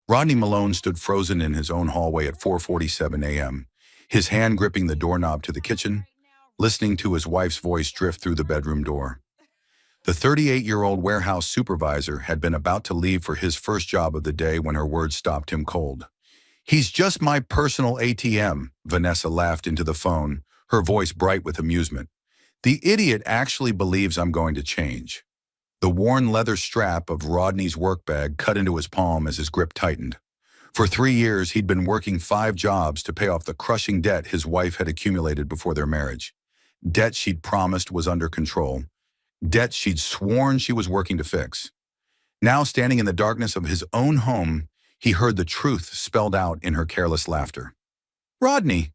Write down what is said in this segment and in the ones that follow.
Rodney Malone stood frozen in his own hallway at 4:47 a.m., his hand gripping the doorknob to the kitchen, listening to his wife's voice drift through the bedroom door. The 38-year-old warehouse supervisor had been about to leave for his first job of the day when her words stopped him cold. "He's just my personal ATM," Vanessa laughed into the phone, her voice bright with amusement. "The idiot actually believes I'm going to change." The worn leather strap of Rodney's work bag cut into his palm as his grip tightened. For 3 years, he'd been working 5 jobs to pay off the crushing debt his wife had accumulated before their marriage. Debt she'd promised was under control. Debt she'd sworn she was working to fix. Now, standing in the darkness of his own home, he heard the truth spelled out in her careless laughter. "Rodney!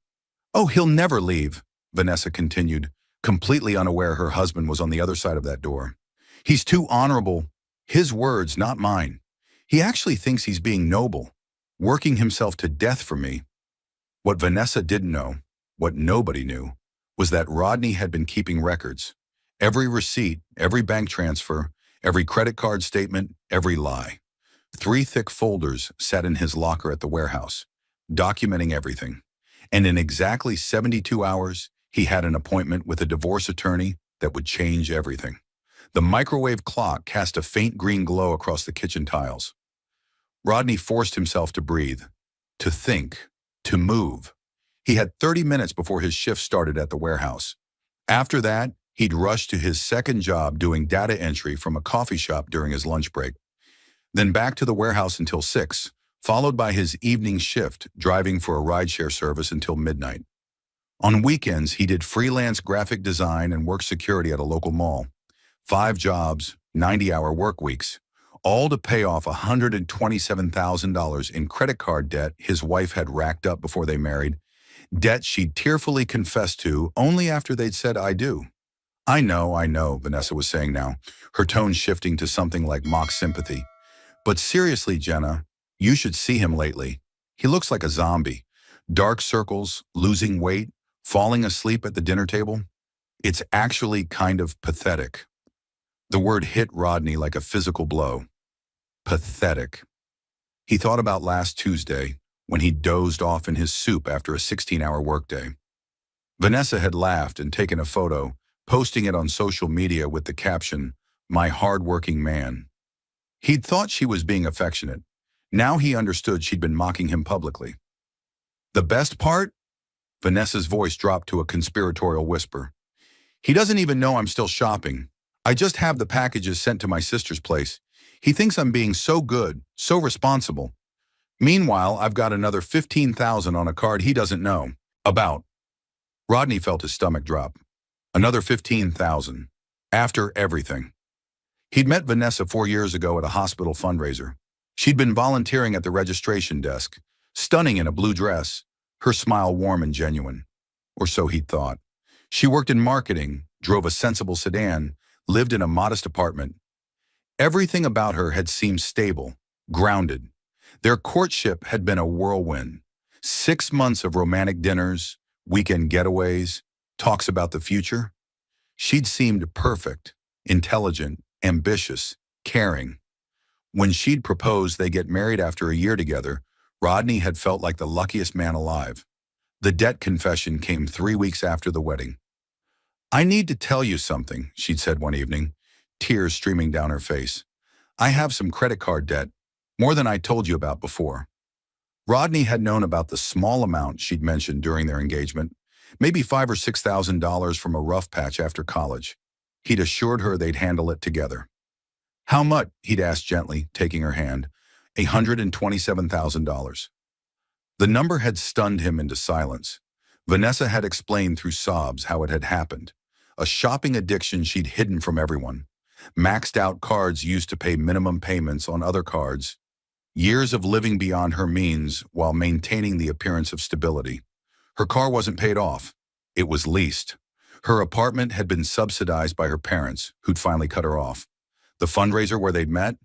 Oh, he'll never leave," Vanessa continued, completely unaware her husband was on the other side of that door. "He's too honorable. His words, not mine. He actually thinks he's being noble, working himself to death for me." What Vanessa didn't know, what nobody knew, was that Rodney had been keeping records. Every receipt, every bank transfer, every credit card statement, every lie. 3 thick folders sat in his locker at the warehouse, documenting everything. And in exactly 72 hours, he had an appointment with a divorce attorney that would change everything. The microwave clock cast a faint green glow across the kitchen tiles. Rodney forced himself to breathe, to think, to move. He had 30 minutes before his shift started at the warehouse. After that, he'd rush to his second job doing data entry from a coffee shop during his lunch break. Then back to the warehouse until 6, followed by his evening shift, driving for a rideshare service until midnight. On weekends, he did freelance graphic design and work security at a local mall. 5 jobs, 90-hour work weeks, all to pay off $127,000 in credit card debt his wife had racked up before they married, debt she'd tearfully confessed to only after they'd said, "I do." I know," Vanessa was saying now, her tone shifting to something like mock sympathy. "But seriously, Jenna, you should see him lately. He looks like a zombie. Dark circles, losing weight, falling asleep at the dinner table. It's actually kind of pathetic." The word hit Rodney like a physical blow. Pathetic. He thought about last Tuesday, when he dozed off in his soup after a 16-hour workday. Vanessa had laughed and taken a photo, posting it on social media with the caption, "My hard-working man." He'd thought she was being affectionate. Now he understood she'd been mocking him publicly. "The best part?" Vanessa's voice dropped to a conspiratorial whisper. "He doesn't even know I'm still shopping. I just have the packages sent to my sister's place. He thinks I'm being so good, so responsible. Meanwhile, I've got another $15,000 on a card he doesn't know about." Rodney felt his stomach drop. Another $15,000. After everything. He'd met Vanessa 4 years ago at a hospital fundraiser. She'd been volunteering at the registration desk, stunning in a blue dress, her smile warm and genuine. Or so he'd thought. She worked in marketing, drove a sensible sedan, lived in a modest apartment. Everything about her had seemed stable, grounded. Their courtship had been a whirlwind. 6 months of romantic dinners, weekend getaways, talks about the future. She'd seemed perfect, intelligent, ambitious, caring. When she'd proposed they get married after a year together, Rodney had felt like the luckiest man alive. The debt confession came 3 weeks after the wedding. "I need to tell you something," she'd said one evening, tears streaming down her face. "I have some credit card debt, more than I told you about before." Rodney had known about the small amount she'd mentioned during their engagement, maybe $5,000 or $6,000 from a rough patch after college. He'd assured her they'd handle it together. "How much?" he'd asked gently, taking her hand. $127,000. The number had stunned him into silence. Vanessa had explained through sobs how it had happened. A shopping addiction she'd hidden from everyone. Maxed out cards used to pay minimum payments on other cards. Years of living beyond her means while maintaining the appearance of stability. Her car wasn't paid off. It was leased. Her apartment had been subsidized by her parents, who'd finally cut her off. The fundraiser where they'd met?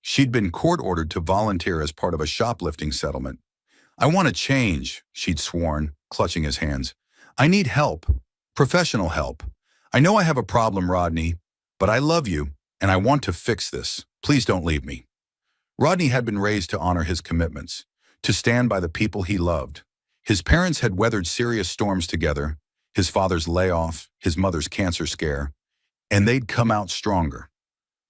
She'd been court-ordered to volunteer as part of a shoplifting settlement. "I want to change," she'd sworn, clutching his hands. "I need help. Professional help. I know I have a problem, Rodney, but I love you, and I want to fix this. Please don't leave me." Rodney had been raised to honor his commitments, to stand by the people he loved. His parents had weathered serious storms together, his father's layoff, his mother's cancer scare, and they'd come out stronger.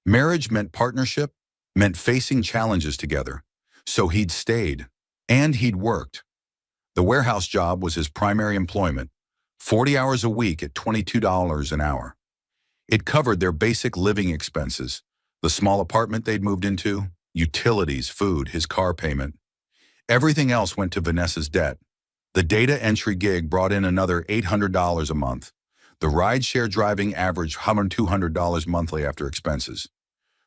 Marriage meant partnership, meant facing challenges together. So he'd stayed, and he'd worked. The warehouse job was his primary employment, 40 hours a week at $22 an hour. It covered their basic living expenses, the small apartment they'd moved into, utilities, food, his car payment. Everything else went to Vanessa's debt. The data entry gig brought in another $800 a month. The rideshare driving averaged $200 monthly after expenses.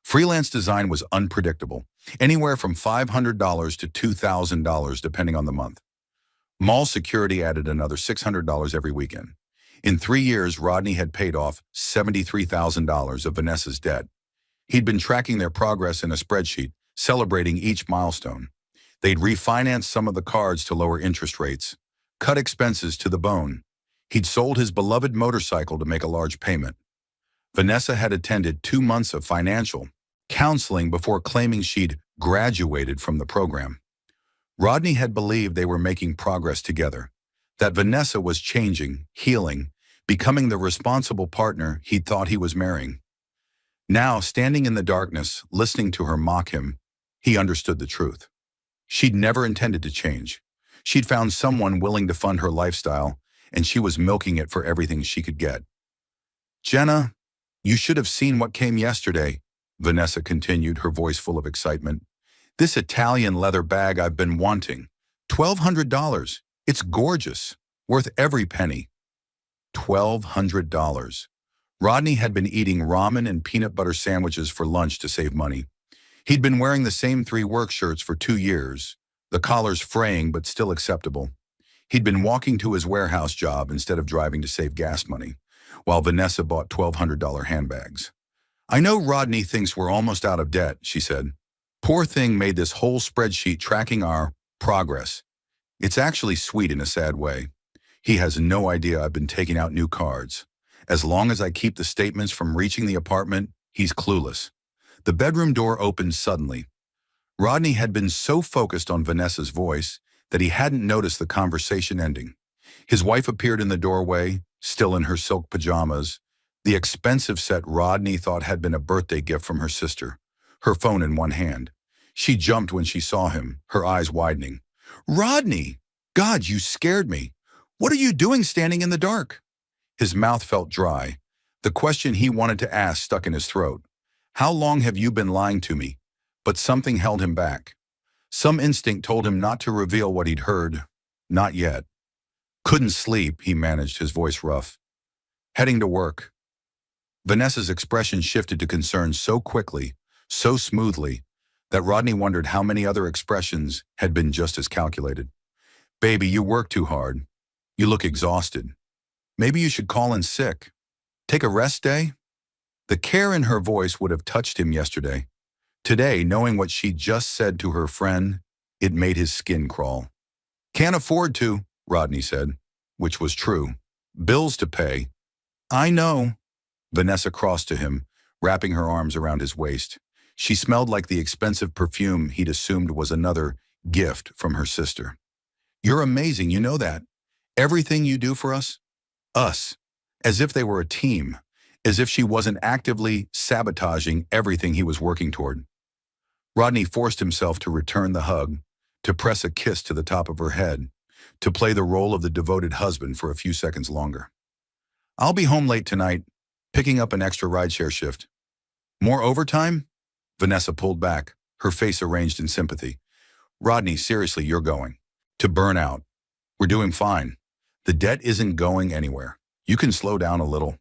Freelance design was unpredictable, anywhere from $500 to $2,000 depending on the month. Mall security added another $600 every weekend. In 3 years, Rodney had paid off $73,000 of Vanessa's debt. He'd been tracking their progress in a spreadsheet, celebrating each milestone. They'd refinanced some of the cards to lower interest rates, cut expenses to the bone. He'd sold his beloved motorcycle to make a large payment. Vanessa had attended 2 months of financial counseling before claiming she'd graduated from the program. Rodney had believed they were making progress together, that Vanessa was changing, healing, becoming the responsible partner he'd thought he was marrying. Now, standing in the darkness, listening to her mock him, he understood the truth. She'd never intended to change. She'd found someone willing to fund her lifestyle, and she was milking it for everything she could get. "Jenna, you should have seen what came yesterday," Vanessa continued, her voice full of excitement. "This Italian leather bag I've been wanting. $1,200. It's gorgeous. Worth every penny." $1,200. Rodney had been eating ramen and peanut butter sandwiches for lunch to save money. He'd been wearing the same 3 work shirts for 2 years, the collars fraying but still acceptable. He'd been walking to his warehouse job instead of driving to save gas money, while Vanessa bought $1,200 handbags. "I know Rodney thinks we're almost out of debt," she said. "Poor thing made this whole spreadsheet tracking our progress. It's actually sweet in a sad way. He has no idea I've been taking out new cards. As long as I keep the statements from reaching the apartment, he's clueless." The bedroom door opened suddenly. Rodney had been so focused on Vanessa's voice that he hadn't noticed the conversation ending. His wife appeared in the doorway, still in her silk pajamas, the expensive set Rodney thought had been a birthday gift from her sister, her phone in one hand. She jumped when she saw him, her eyes widening. "Rodney! God, you scared me. What are you doing standing in the dark?" His mouth felt dry. The question he wanted to ask stuck in his throat. "How long have you been lying to me?" But something held him back. Some instinct told him not to reveal what he'd heard. Not yet. "Couldn't sleep," he managed, his voice rough. "Heading to work." Vanessa's expression shifted to concern so quickly, so smoothly, that Rodney wondered how many other expressions had been just as calculated. "Baby, you work too hard. You look exhausted. Maybe you should call in sick. Take a rest day?" The care in her voice would have touched him yesterday. Today, knowing what she'd just said to her friend, it made his skin crawl. "Can't afford to," Rodney said, which was true. "Bills to pay." "I know." Vanessa crossed to him, wrapping her arms around his waist. She smelled like the expensive perfume he'd assumed was another gift from her sister. "You're amazing, you know that. Everything you do for us." Us. As if they were a team. As if she wasn't actively sabotaging everything he was working toward. Rodney forced himself to return the hug, to press a kiss to the top of her head, to play the role of the devoted husband for a few seconds longer. "I'll be home late tonight, picking up an extra rideshare shift." "More overtime?" Vanessa pulled back, her face arranged in sympathy. "Rodney, seriously, you're going to burn out. We're doing fine. The debt isn't going anywhere. You can slow down a little."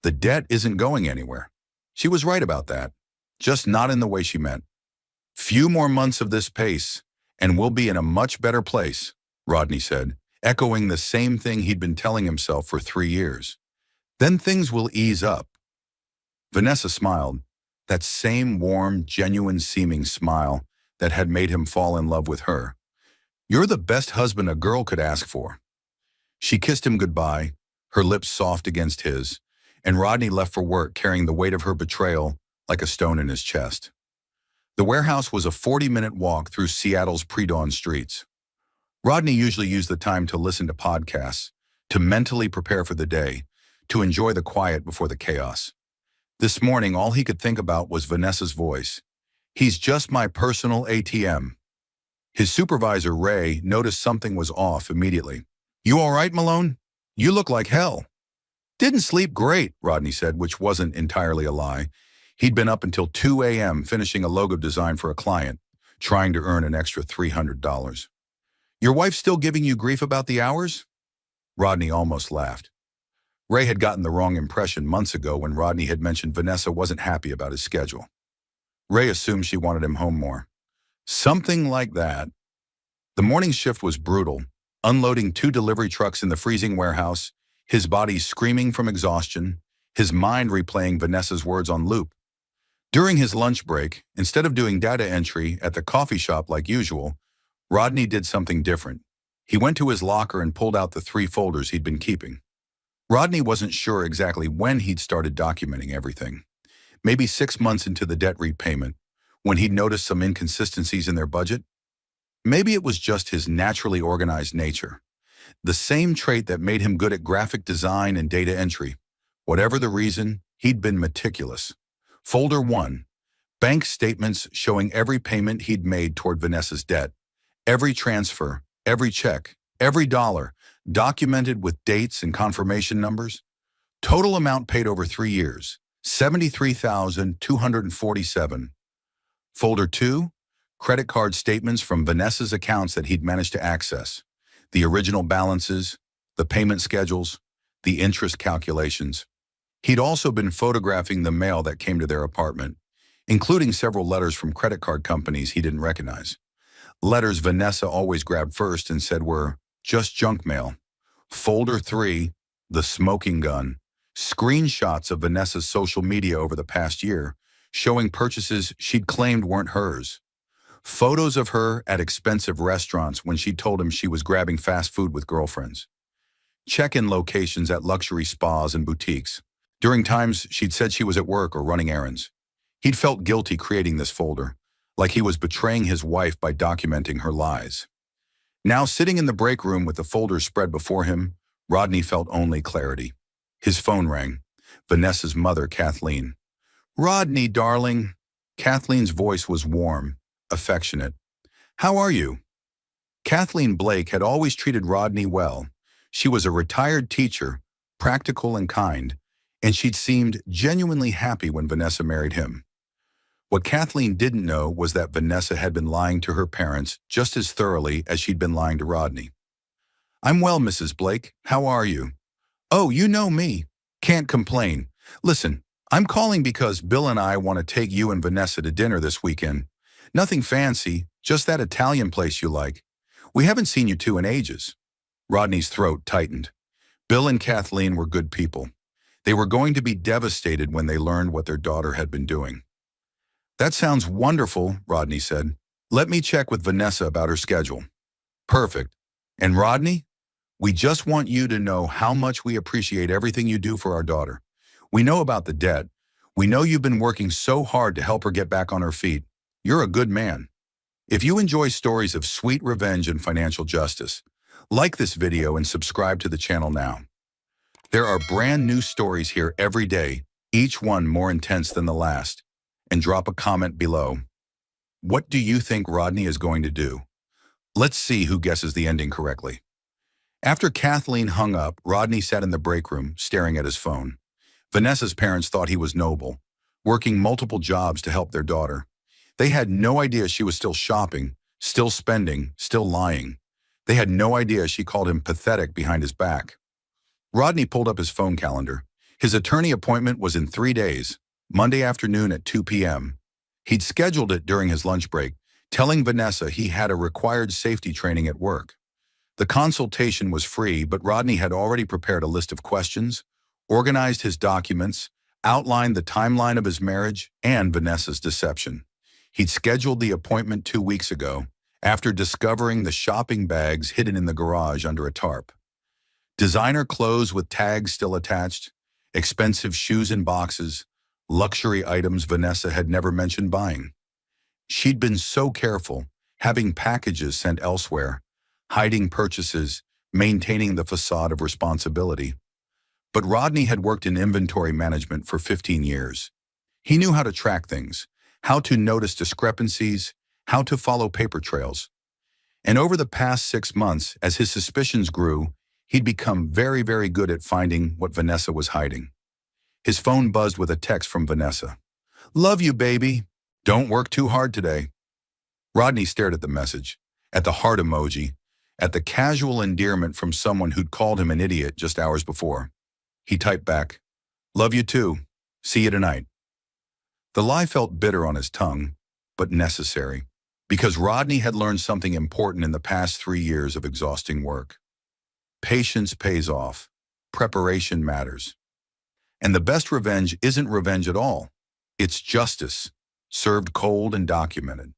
The debt isn't going anywhere. She was right about that, just not in the way she meant. "Few more months of this pace, and we'll be in a much better place," Rodney said, echoing the same thing he'd been telling himself for 3 years. "Then things will ease up." Vanessa smiled, that same warm, genuine-seeming smile that had made him fall in love with her. "You're the best husband a girl could ask for." She kissed him goodbye, her lips soft against his, and Rodney left for work carrying the weight of her betrayal like a stone in his chest. The warehouse was a 40-minute walk through Seattle's pre-dawn streets. Rodney usually used the time to listen to podcasts, to mentally prepare for the day, to enjoy the quiet before the chaos. This morning, all he could think about was Vanessa's voice. "He's just my personal ATM." His supervisor, Ray, noticed something was off immediately. "You all right, Malone? You look like hell." "Didn't sleep great," Rodney said, which wasn't entirely a lie. He'd been up until 2 a.m. finishing a logo design for a client, trying to earn an extra $300. "Your wife still giving you grief about the hours?" Rodney almost laughed. Ray had gotten the wrong impression months ago when Rodney had mentioned Vanessa wasn't happy about his schedule. Ray assumed she wanted him home more. Something like that. The morning shift was brutal, unloading 2 delivery trucks in the freezing warehouse, his body screaming from exhaustion, his mind replaying Vanessa's words on loop. During his lunch break, instead of doing data entry at the coffee shop like usual, Rodney did something different. He went to his locker and pulled out the 3 folders he'd been keeping. Rodney wasn't sure exactly when he'd started documenting everything. Maybe 6 months into the debt repayment, when he'd noticed some inconsistencies in their budget. Maybe it was just his naturally organized nature, the same trait that made him good at graphic design and data entry. Whatever the reason, he'd been meticulous. Folder 1, bank statements showing every payment he'd made toward Vanessa's debt, every transfer, every check, every dollar, documented with dates and confirmation numbers. Total amount paid over 3 years, $73,247. Folder 2, credit card statements from Vanessa's accounts that he'd managed to access, the original balances, the payment schedules, the interest calculations. He'd also been photographing the mail that came to their apartment, including several letters from credit card companies he didn't recognize. Letters Vanessa always grabbed first and said were just junk mail. Folder 3, the smoking gun, screenshots of Vanessa's social media over the past year, showing purchases she'd claimed weren't hers. Photos of her at expensive restaurants when she told him she was grabbing fast food with girlfriends. Check-in locations at luxury spas and boutiques, during times she'd said she was at work or running errands. He'd felt guilty creating this folder, like he was betraying his wife by documenting her lies. Now, sitting in the break room with the folders spread before him, Rodney felt only clarity. His phone rang. Vanessa's mother, Kathleen. "Rodney, darling." Kathleen's voice was warm, affectionate. "How are you?" Kathleen Blake had always treated Rodney well. She was a retired teacher, practical and kind, and she'd seemed genuinely happy when Vanessa married him. What Kathleen didn't know was that Vanessa had been lying to her parents just as thoroughly as she'd been lying to Rodney. "I'm well, Mrs. Blake. How are you?" "Oh, you know me. Can't complain. Listen, I'm calling because Bill and I want to take you and Vanessa to dinner this weekend. Nothing fancy, just that Italian place you like. We haven't seen you two in ages." Rodney's throat tightened. Bill and Kathleen were good people. They were going to be devastated when they learned what their daughter had been doing. "That sounds wonderful," Rodney said. "Let me check with Vanessa about her schedule." "Perfect. And Rodney, we just want you to know how much we appreciate everything you do for our daughter. We know about the debt. We know you've been working so hard to help her get back on her feet. You're a good man. If you enjoy stories of sweet revenge and financial justice, like this video and subscribe to the channel now. There are brand new stories here every day, each one more intense than the last. And drop a comment below. What do you think Rodney is going to do? Let's see who guesses the ending correctly. After Kathleen hung up, Rodney sat in the break room, staring at his phone. Vanessa's parents thought he was noble, working multiple jobs to help their daughter. They had no idea she was still shopping, still spending, still lying. They had no idea she called him pathetic behind his back. Rodney pulled up his phone calendar. His attorney appointment was in 3 days, Monday afternoon at 2 p.m. He'd scheduled it during his lunch break, telling Vanessa he had a required safety training at work. The consultation was free, but Rodney had already prepared a list of questions, organized his documents, outlined the timeline of his marriage and Vanessa's deception. He'd scheduled the appointment 2 weeks ago, after discovering the shopping bags hidden in the garage under a tarp. Designer clothes with tags still attached, expensive shoes in boxes, luxury items Vanessa had never mentioned buying. She'd been so careful, having packages sent elsewhere, hiding purchases, maintaining the facade of responsibility. But Rodney had worked in inventory management for 15 years. He knew how to track things, how to notice discrepancies, how to follow paper trails. And over the past 6 months, as his suspicions grew, he'd become very, very good at finding what Vanessa was hiding. His phone buzzed with a text from Vanessa. "Love you, baby. Don't work too hard today." Rodney stared at the message, at the heart emoji, at the casual endearment from someone who'd called him an idiot just hours before. He typed back, "Love you too. See you tonight." The lie felt bitter on his tongue, but necessary, because Rodney had learned something important in the past 3 years of exhausting work. Patience pays off. Preparation matters. And the best revenge isn't revenge at all. It's justice, served cold and documented.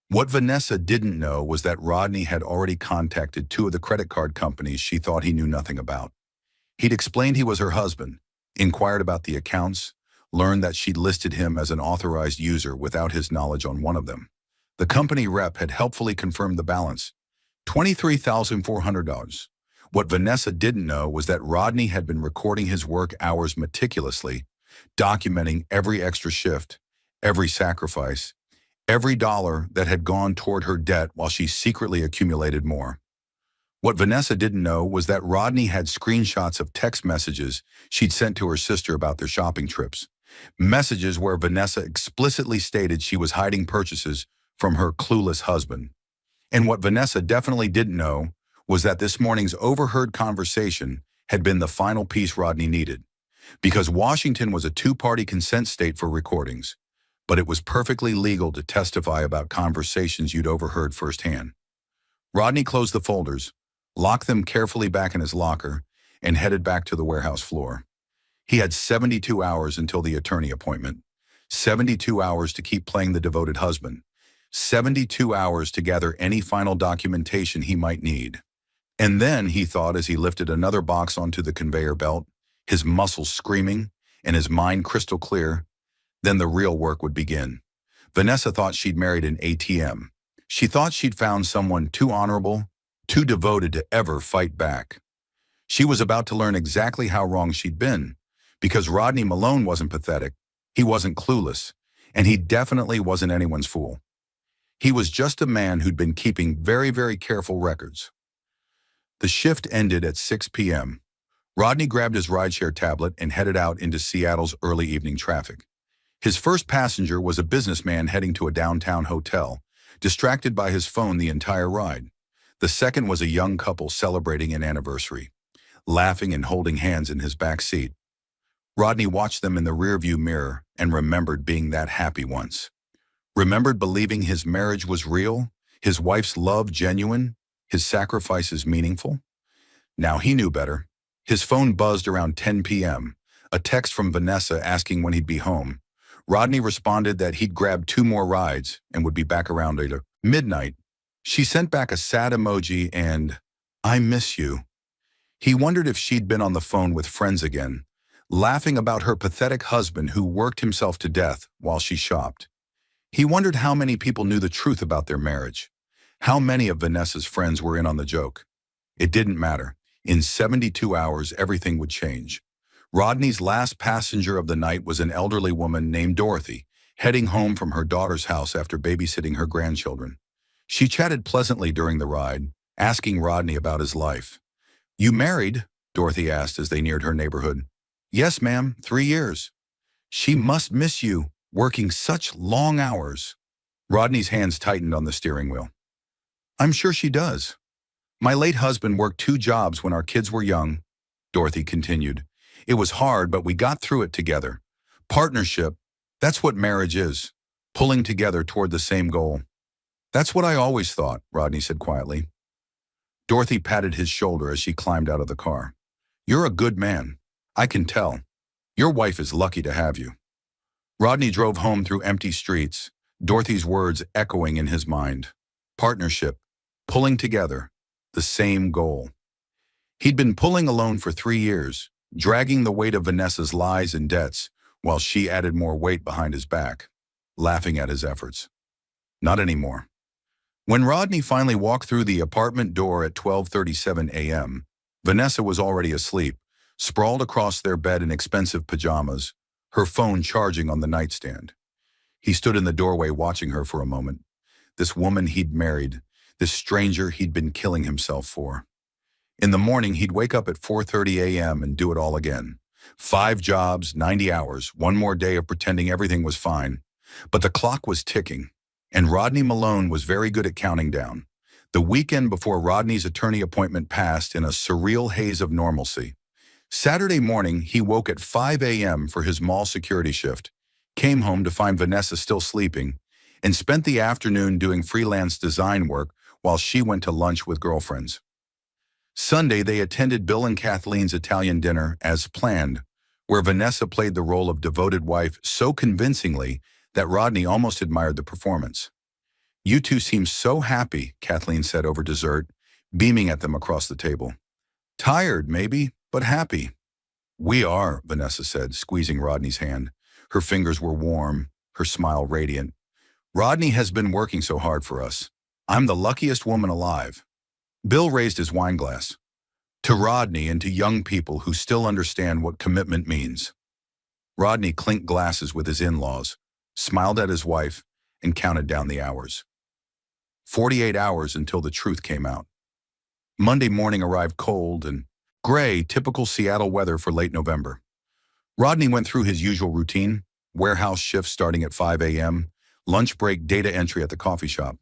What Vanessa didn't know was that Rodney had already contacted 2 of the credit card companies she thought he knew nothing about. He'd explained he was her husband, inquired about the accounts, learned that she'd listed him as an authorized user without his knowledge on one of them. The company rep had helpfully confirmed the balance, $23,400. What Vanessa didn't know was that Rodney had been recording his work hours meticulously, documenting every extra shift, every sacrifice, every dollar that had gone toward her debt while she secretly accumulated more. What Vanessa didn't know was that Rodney had screenshots of text messages she'd sent to her sister about their shopping trips, messages where Vanessa explicitly stated she was hiding purchases from her clueless husband. And what Vanessa definitely didn't know was that this morning's overheard conversation had been the final piece Rodney needed, because Washington was a 2-party consent state for recordings, but it was perfectly legal to testify about conversations you'd overheard firsthand. Rodney closed the folders, locked them carefully back in his locker, and headed back to the warehouse floor. He had 72 hours until the attorney appointment, 72 hours to keep playing the devoted husband, 72 hours to gather any final documentation he might need. And then, he thought as he lifted another box onto the conveyor belt, his muscles screaming and his mind crystal clear, then the real work would begin. Vanessa thought she'd married an ATM. She thought she'd found someone too honorable, too devoted to ever fight back. She was about to learn exactly how wrong she'd been, because Rodney Malone wasn't pathetic, he wasn't clueless, and he definitely wasn't anyone's fool. He was just a man who'd been keeping very, very careful records. The shift ended at 6 p.m. Rodney grabbed his rideshare tablet and headed out into Seattle's early evening traffic. His first passenger was a businessman heading to a downtown hotel, distracted by his phone the entire ride. The second was a young couple celebrating an anniversary, laughing and holding hands in his back seat. Rodney watched them in the rearview mirror and remembered being that happy once. Remembered believing his marriage was real, his wife's love genuine, his sacrifices meaningful. Now he knew better. His phone buzzed around 10 p.m., a text from Vanessa asking when he'd be home. Rodney responded that he'd grabbed 2 more rides and would be back around later. Midnight. She sent back a sad emoji and, "I miss you." He wondered if she'd been on the phone with friends again, laughing about her pathetic husband who worked himself to death while she shopped. He wondered how many people knew the truth about their marriage. How many of Vanessa's friends were in on the joke? It didn't matter. In 72 hours, everything would change. Rodney's last passenger of the night was an elderly woman named Dorothy, heading home from her daughter's house after babysitting her grandchildren. She chatted pleasantly during the ride, asking Rodney about his life. "You married?" Dorothy asked as they neared her neighborhood. "Yes, ma'am, 3 years." "She must miss you, working such long hours." Rodney's hands tightened on the steering wheel. "I'm sure she does. My late husband worked 2 jobs when our kids were young," Dorothy continued. "It was hard, but we got through it together. Partnership, that's what marriage is, pulling together toward the same goal." "That's what I always thought," Rodney said quietly. Dorothy patted his shoulder as she climbed out of the car. "You're a good man. I can tell. Your wife is lucky to have you." Rodney drove home through empty streets, Dorothy's words echoing in his mind. Partnership, pulling together, the same goal. He'd been pulling alone for 3 years, dragging the weight of Vanessa's lies and debts, while she added more weight behind his back, laughing at his efforts. Not anymore. When Rodney finally walked through the apartment door at 12:37 a.m., Vanessa was already asleep, sprawled across their bed in expensive pajamas, her phone charging on the nightstand. He stood in the doorway watching her for a moment. This woman he'd married, this stranger he'd been killing himself for. In the morning, he'd wake up at 4:30 a.m. and do it all again. 5 jobs, 90 hours, one more day of pretending everything was fine. But the clock was ticking, and Rodney Malone was very good at counting down. The weekend before Rodney's attorney appointment passed in a surreal haze of normalcy. Saturday morning, he woke at 5 a.m. for his mall security shift, came home to find Vanessa still sleeping, and spent the afternoon doing freelance design work while she went to lunch with girlfriends. Sunday, they attended Bill and Kathleen's Italian dinner as planned, where Vanessa played the role of devoted wife so convincingly that Rodney almost admired the performance. "You two seem so happy," Kathleen said over dessert, beaming at them across the table. "Tired, maybe, but happy." "We are," Vanessa said, squeezing Rodney's hand. Her fingers were warm, her smile radiant. "Rodney has been working so hard for us. I'm the luckiest woman alive." Bill raised his wine glass. "To Rodney and to young people who still understand what commitment means." Rodney clinked glasses with his in-laws, smiled at his wife, and counted down the hours. 48 hours until the truth came out. Monday morning arrived cold and gray, typical Seattle weather for late November. Rodney went through his usual routine: warehouse shift starting at 5 a.m., lunch break data entry at the coffee shop.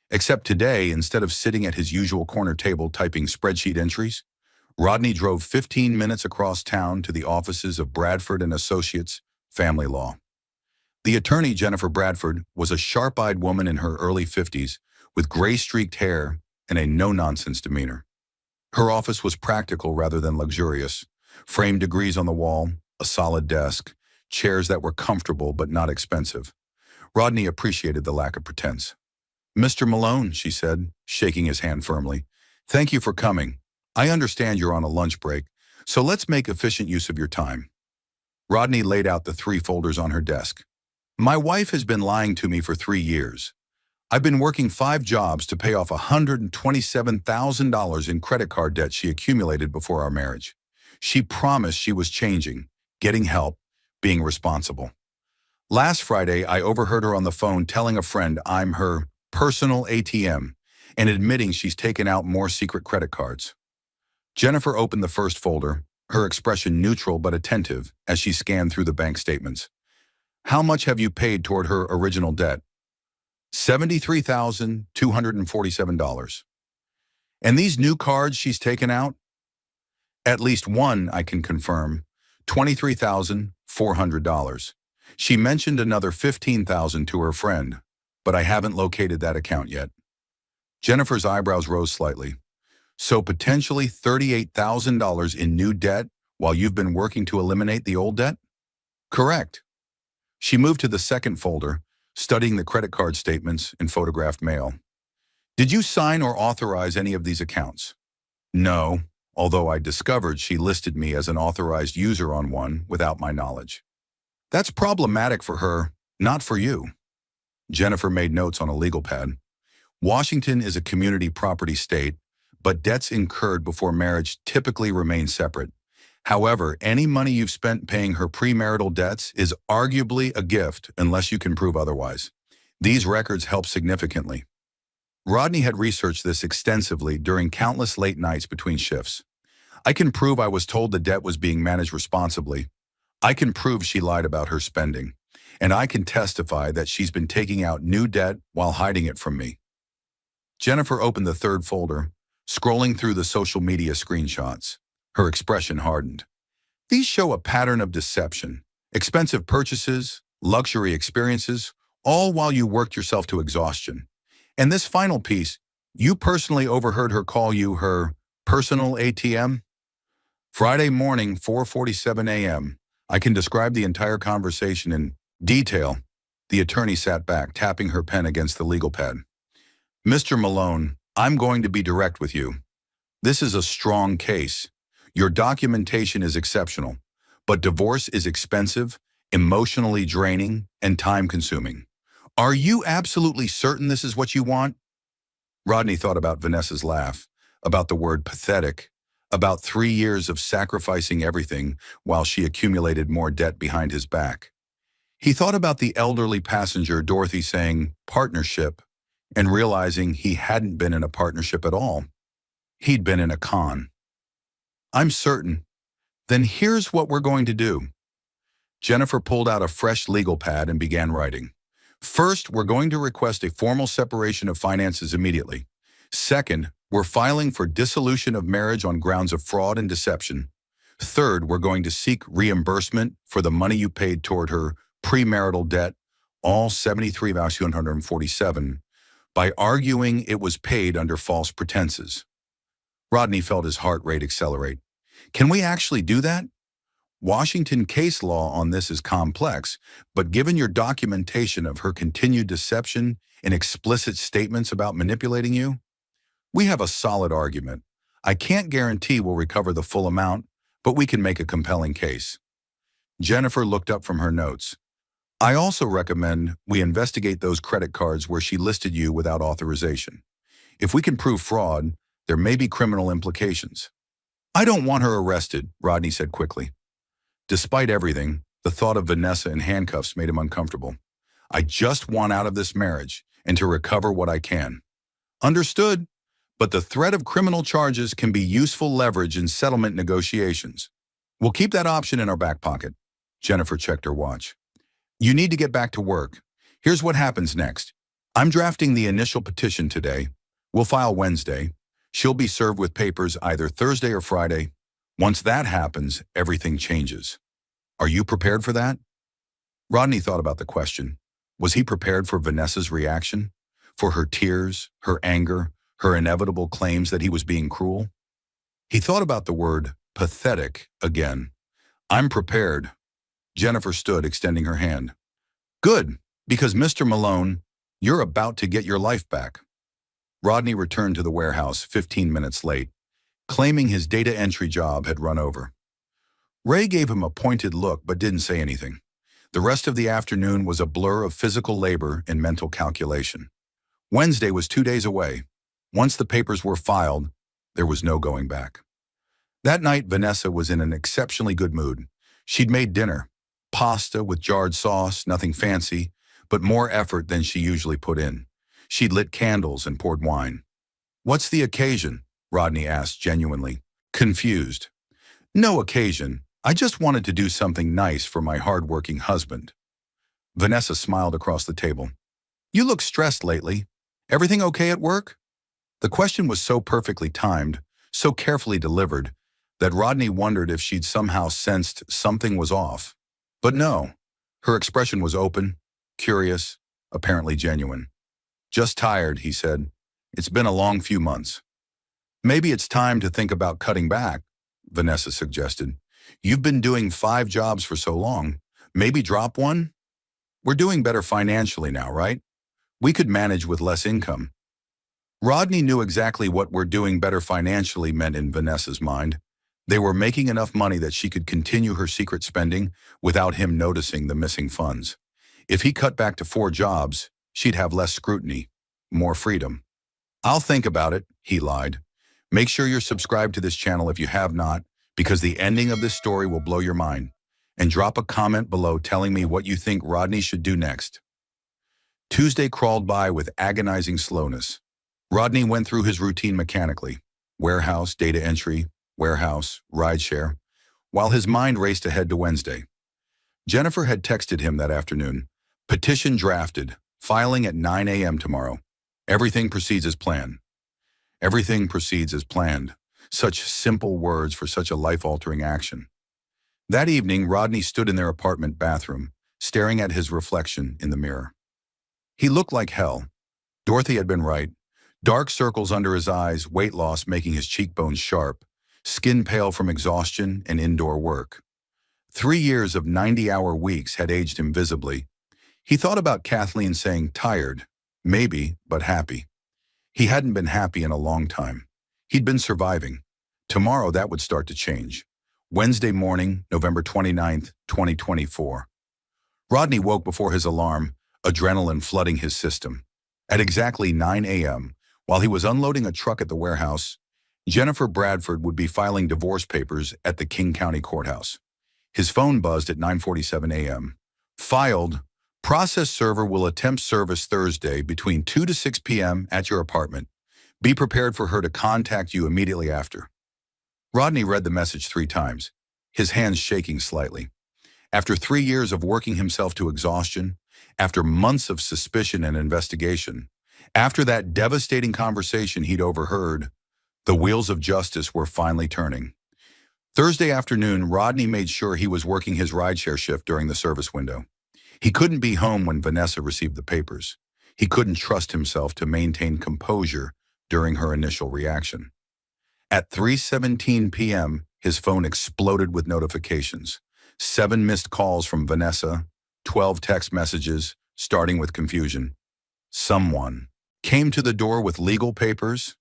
Except today, instead of sitting at his usual corner table typing spreadsheet entries, Rodney drove 15 minutes across town to the offices of Bradford and Associates, Family Law. The attorney, Jennifer Bradford, was a sharp-eyed woman in her early 50s with gray-streaked hair and a no-nonsense demeanor. Her office was practical rather than luxurious: framed degrees on the wall, a solid desk, chairs that were comfortable but not expensive. Rodney appreciated the lack of pretense. "Mr. Malone," she said, shaking his hand firmly, "thank you for coming. I understand you're on a lunch break, so let's make efficient use of your time." Rodney laid out the 3 folders on her desk. "My wife has been lying to me for 3 years. I've been working 5 jobs to pay off $127,000 in credit card debt she accumulated before our marriage. She promised she was changing, getting help, being responsible. Last Friday, I overheard her on the phone telling a friend I'm her personal ATM and admitting she's taken out more secret credit cards." Jennifer opened the first folder, her expression neutral but attentive as she scanned through the bank statements. "How much have you paid toward her original debt?" $73,247. "And these new cards she's taken out?" "At least one, I can confirm, $23,400. She mentioned another $15,000 to her friend, but I haven't located that account yet." Jennifer's eyebrows rose slightly. "So potentially $38,000 in new debt while you've been working to eliminate the old debt?" "Correct." She moved to the second folder, studying the credit card statements and photographed mail. "Did you sign or authorize any of these accounts?" "No, although I discovered she listed me as an authorized user on one without my knowledge." "That's problematic for her, not for you." Jennifer made notes on a legal pad. "Washington is a community property state, but debts incurred before marriage typically remain separate. However, any money you've spent paying her premarital debts is arguably a gift unless you can prove otherwise. These records help significantly." Rodney had researched this extensively during countless late nights between shifts. "I can prove I was told the debt was being managed responsibly. I can prove she lied about her spending. And I can testify that she's been taking out new debt while hiding it from me." Jennifer opened the third folder, scrolling through the social media screenshots. Her expression hardened. "These show a pattern of deception. Expensive purchases, luxury experiences, all while you worked yourself to exhaustion. And this final piece, you personally overheard her call you her personal ATM?" "Friday morning, 4:47 a.m. I can describe the entire conversation in detail." The attorney sat back, tapping her pen against the legal pad. "Mr. Malone, I'm going to be direct with you. This is a strong case. Your documentation is exceptional, but divorce is expensive, emotionally draining, and time-consuming. Are you absolutely certain this is what you want? Rodney thought about Vanessa's laugh, about the word pathetic, about 3 years of sacrificing everything while she accumulated more debt behind his back. He thought about the elderly passenger Dorothy saying, partnership, and realizing he hadn't been in a partnership at all. He'd been in a con. I'm certain. Then here's what we're going to do. Jennifer pulled out a fresh legal pad and began writing. First, we're going to request a formal separation of finances immediately. Second, we're filing for dissolution of marriage on grounds of fraud and deception. Third, we're going to seek reimbursement for the money you paid toward her premarital debt, all 73,247, by arguing it was paid under false pretenses. Rodney felt his heart rate accelerate. Can we actually do that? Washington case law on this is complex, but given your documentation of her continued deception and explicit statements about manipulating you, we have a solid argument. I can't guarantee we'll recover the full amount, but we can make a compelling case. Jennifer looked up from her notes. I also recommend we investigate those credit cards where she listed you without authorization. If we can prove fraud, there may be criminal implications. I don't want her arrested, Rodney said quickly. Despite everything, the thought of Vanessa in handcuffs made him uncomfortable. I just want out of this marriage and to recover what I can. Understood, but the threat of criminal charges can be useful leverage in settlement negotiations. We'll keep that option in our back pocket. Jennifer checked her watch. You need to get back to work. Here's what happens next. I'm drafting the initial petition today. We'll file Wednesday. She'll be served with papers either Thursday or Friday. Once that happens, everything changes. Are you prepared for that? Rodney thought about the question. Was he prepared for Vanessa's reaction? For her tears, her anger, her inevitable claims that he was being cruel? He thought about the word pathetic again. I'm prepared. Jennifer stood, extending her hand. Good, because Mr. Malone, you're about to get your life back. Rodney returned to the warehouse 15 minutes late, claiming his data entry job had run over. Ray gave him a pointed look but didn't say anything. The rest of the afternoon was a blur of physical labor and mental calculation. Wednesday was 2 days away. Once the papers were filed, there was no going back. That night, Vanessa was in an exceptionally good mood. She'd made dinner, pasta with jarred sauce, nothing fancy, but more effort than she usually put in. She'd lit candles and poured wine. What's the occasion? Rodney asked, genuinely confused. No occasion. I just wanted to do something nice for my hard-working husband. Vanessa smiled across the table. You look stressed lately. Everything okay at work? The question was so perfectly timed, so carefully delivered, that Rodney wondered if she'd somehow sensed something was off. But no, her expression was open, curious, apparently genuine. Just tired, he said. It's been a long few months. Maybe it's time to think about cutting back, Vanessa suggested. You've been doing 5 jobs for so long. Maybe drop one? We're doing better financially now, right? We could manage with less income. Rodney knew exactly what "we're doing better financially" meant in Vanessa's mind. They were making enough money that she could continue her secret spending without him noticing the missing funds. If he cut back to 4 jobs, she'd have less scrutiny, more freedom. I'll think about it, he lied. Make sure you're subscribed to this channel if you have not, because the ending of this story will blow your mind. And drop a comment below telling me what you think Rodney should do next. Tuesday crawled by with agonizing slowness. Rodney went through his routine mechanically. Warehouse, data entry, warehouse, rideshare, while his mind raced ahead to Wednesday. Jennifer had texted him that afternoon. Petition drafted, filing at 9 a.m. tomorrow. Everything proceeds as planned. Everything proceeds as planned. Such simple words for such a life-altering action. That evening, Rodney stood in their apartment bathroom, staring at his reflection in the mirror. He looked like hell. Dorothy had been right. Dark circles under his eyes, weight loss making his cheekbones sharp, skin pale from exhaustion and indoor work. 3 years of 90-hour weeks had aged him visibly. He thought about Kathleen saying tired, maybe, but happy. He hadn't been happy in a long time. He'd been surviving. Tomorrow that would start to change. Wednesday morning, November 29th, 2024. Rodney woke before his alarm, adrenaline flooding his system. At exactly 9 a.m., while he was unloading a truck at the warehouse, Jennifer Bradford would be filing divorce papers at the King County Courthouse. His phone buzzed at 9:47 a.m. Filed, process server will attempt service Thursday between 2 to 6 p.m. at your apartment. Be prepared for her to contact you immediately after. Rodney read the message 3 times, his hands shaking slightly. After 3 years of working himself to exhaustion, after months of suspicion and investigation, after that devastating conversation he'd overheard, the wheels of justice were finally turning. Thursday afternoon, Rodney made sure he was working his rideshare shift during the service window. He couldn't be home when Vanessa received the papers. He couldn't trust himself to maintain composure during her initial reaction. At 3:17 p.m., his phone exploded with notifications. 7 missed calls from Vanessa, 12 text messages, starting with confusion. Someone came to the door with legal papers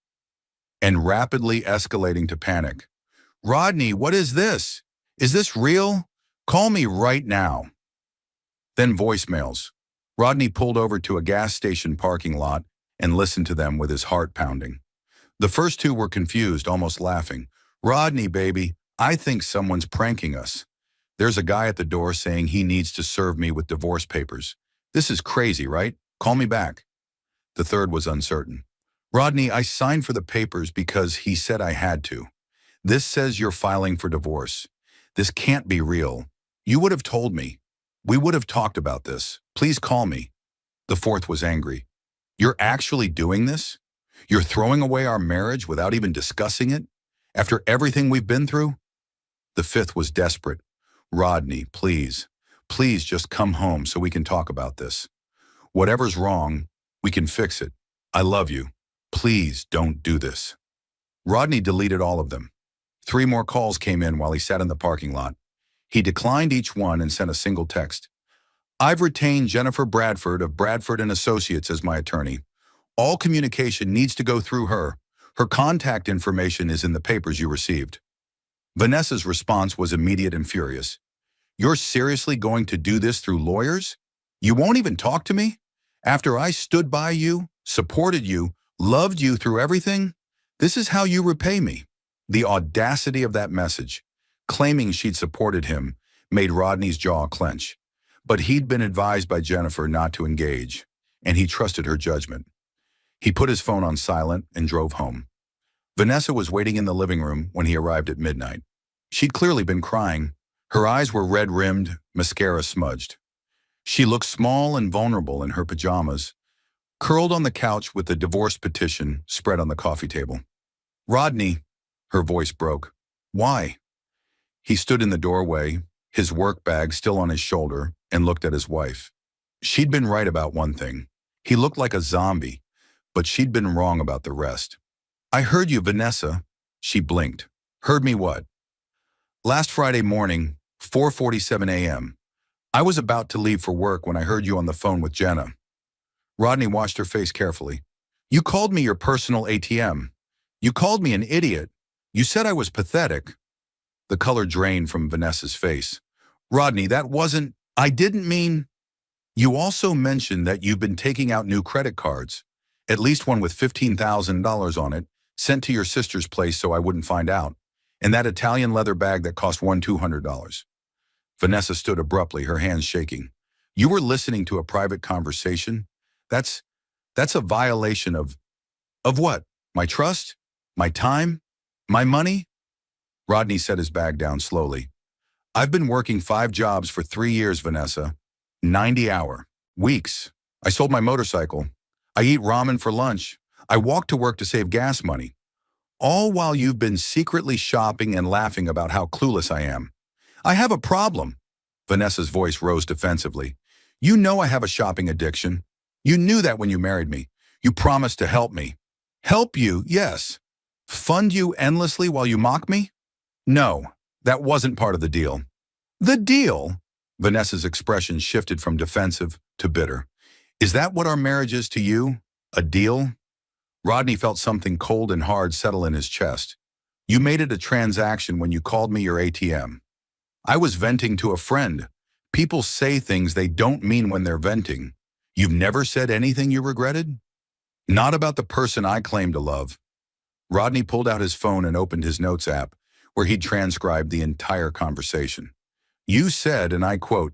and rapidly escalating to panic. "Rodney, what is this? Is this real? Call me right now." Then voicemails. Rodney pulled over to a gas station parking lot and listened to them with his heart pounding. The first 2 were confused, almost laughing. "Rodney, baby, I think someone's pranking us. There's a guy at the door saying he needs to serve me with divorce papers. This is crazy, right? Call me back." The third was uncertain. "Rodney, I signed for the papers because he said I had to. This says you're filing for divorce. This can't be real. You would have told me. We would have talked about this. Please call me." The fourth was angry. "You're actually doing this? You're throwing away our marriage without even discussing it? After everything we've been through?" The fifth was desperate. "Rodney, please, please just come home so we can talk about this. Whatever's wrong, we can fix it. I love you. Please don't do this." Rodney deleted all of them. 3 more calls came in while he sat in the parking lot. He declined each one and sent a single text. "I've retained Jennifer Bradford of Bradford and Associates as my attorney. All communication needs to go through her. Her contact information is in the papers you received." Vanessa's response was immediate and furious. "You're seriously going to do this through lawyers? You won't even talk to me? After I stood by you, supported you, loved you through everything? This is how you repay me." The audacity of that message, claiming she'd supported him, made Rodney's jaw clench. But he'd been advised by Jennifer not to engage, and he trusted her judgment. He put his phone on silent and drove home. Vanessa was waiting in the living room when he arrived at midnight. She'd clearly been crying. Her eyes were red-rimmed, mascara smudged. She looked small and vulnerable in her pajamas, curled on the couch with the divorce petition spread on the coffee table. "Rodney," her voice broke. "Why?" He stood in the doorway, his work bag still on his shoulder, and looked at his wife. She'd been right about one thing. He looked like a zombie, but she'd been wrong about the rest. "I heard you, Vanessa." She blinked. "Heard me what?" "Last Friday morning, 4:47 a.m. I was about to leave for work when I heard you on the phone with Jenna." Rodney watched her face carefully. "You called me your personal ATM. You called me an idiot. You said I was pathetic." The color drained from Vanessa's face. "Rodney, that wasn't... I didn't mean..." "You also mentioned that you've been taking out new credit cards, at least one with $15,000 on it, sent to your sister's place so I wouldn't find out, and that Italian leather bag that cost $200. Vanessa stood abruptly, her hands shaking. "You were listening to a private conversation? That's a violation of what? My trust? My time? My money?" Rodney set his bag down slowly. "I've been working 5 jobs for 3 years, Vanessa. 90-hour weeks. I sold my motorcycle. I eat ramen for lunch. I walk to work to save gas money. All while you've been secretly shopping and laughing about how clueless I am. I have a problem." Vanessa's voice rose defensively. "You know I have a shopping addiction. You knew that when you married me. You promised to help me." "Help you, yes. Fund you endlessly while you mock me? No, that wasn't part of the deal." "The deal?" Vanessa's expression shifted from defensive to bitter. "Is that what our marriage is to you? A deal?" Rodney felt something cold and hard settle in his chest. "You made it a transaction when you called me your ATM. I was venting to a friend. People say things they don't mean when they're venting. You've never said anything you regretted? Not about the person I claim to love. Rodney pulled out his phone and opened his notes app, where he'd transcribed the entire conversation. You said, and I quote,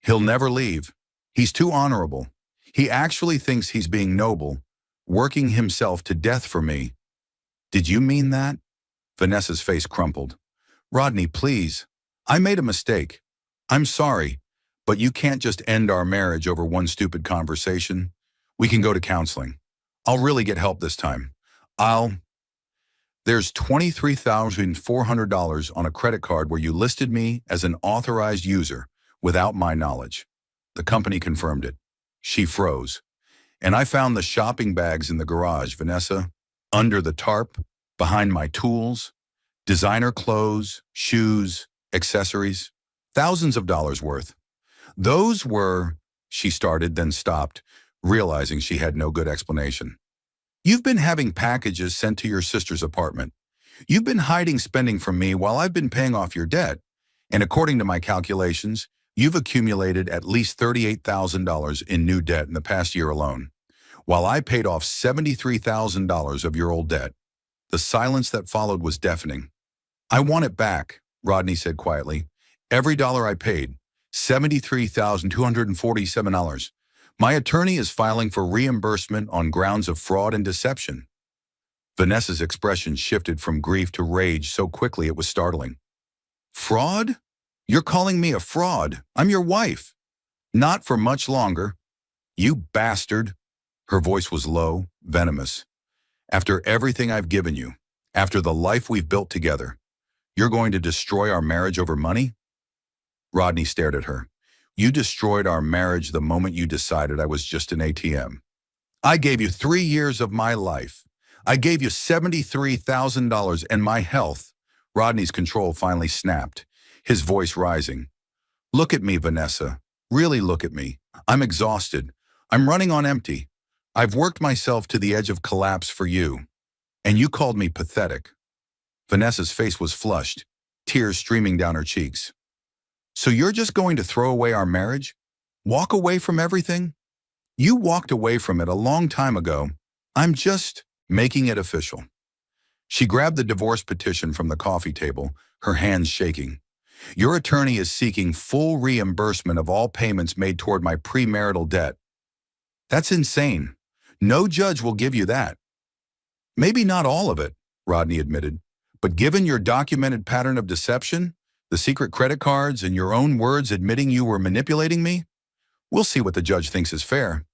"He'll never leave. He's too honorable. He actually thinks he's being noble, working himself to death for me." Did you mean that? Vanessa's face crumpled. Rodney, please. I made a mistake. I'm sorry, but you can't just end our marriage over one stupid conversation. We can go to counseling. I'll really get help this time. There's $23,400 on a credit card where you listed me as an authorized user without my knowledge. The company confirmed it. She froze. And I found the shopping bags in the garage, Vanessa, under the tarp, behind my tools, designer clothes, shoes, accessories, thousands of dollars worth. Those were, she started, then stopped, realizing she had no good explanation. You've been having packages sent to your sister's apartment. You've been hiding spending from me while I've been paying off your debt. And according to my calculations, you've accumulated at least $38,000 in new debt in the past year alone, while I paid off $73,000 of your old debt. The silence that followed was deafening. I want it back, Rodney said quietly. Every dollar I paid, $73,247. My attorney is filing for reimbursement on grounds of fraud and deception. Vanessa's expression shifted from grief to rage so quickly it was startling. Fraud? You're calling me a fraud. I'm your wife. Not for much longer. You bastard. Her voice was low, venomous. After everything I've given you, after the life we've built together, you're going to destroy our marriage over money? Rodney stared at her. You destroyed our marriage the moment you decided I was just an ATM. I gave you 3 years of my life. I gave you $73,000 and my health. Rodney's control finally snapped, his voice rising. Look at me, Vanessa. Really look at me. I'm exhausted. I'm running on empty. I've worked myself to the edge of collapse for you. And you called me pathetic. Vanessa's face was flushed, tears streaming down her cheeks. So you're just going to throw away our marriage? Walk away from everything? You walked away from it a long time ago. I'm just making it official. She grabbed the divorce petition from the coffee table, her hands shaking. Your attorney is seeking full reimbursement of all payments made toward my premarital debt. That's insane. No judge will give you that. Maybe not all of it, Rodney admitted, but given your documented pattern of deception, the secret credit cards, and your own words admitting you were manipulating me, we'll see what the judge thinks is fair.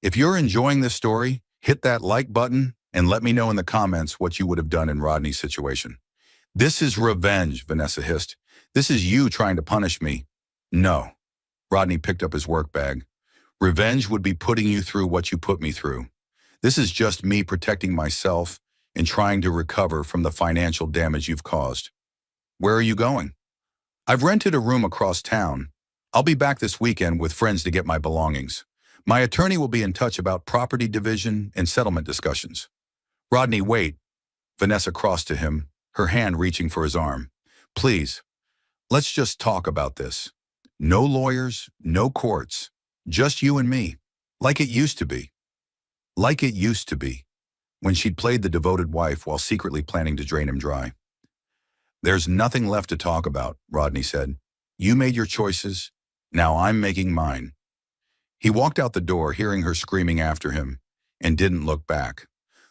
If you're enjoying this story, hit that like button and let me know in the comments what you would have done in Rodney's situation. This is revenge, Vanessa hissed. This is you trying to punish me. No. Rodney picked up his work bag. Revenge would be putting you through what you put me through. This is just me protecting myself and trying to recover from the financial damage you've caused. Where are you going? I've rented a room across town. I'll be back this weekend with friends to get my belongings. My attorney will be in touch about property division and settlement discussions. Rodney, wait. Vanessa crossed to him, her hand reaching for his arm. Please, let's just talk about this. No lawyers, no courts, just you and me, like it used to be. Like it used to be, when she'd played the devoted wife while secretly planning to drain him dry. There's nothing left to talk about, Rodney said. You made your choices. Now I'm making mine. He walked out the door, hearing her screaming after him, and didn't look back.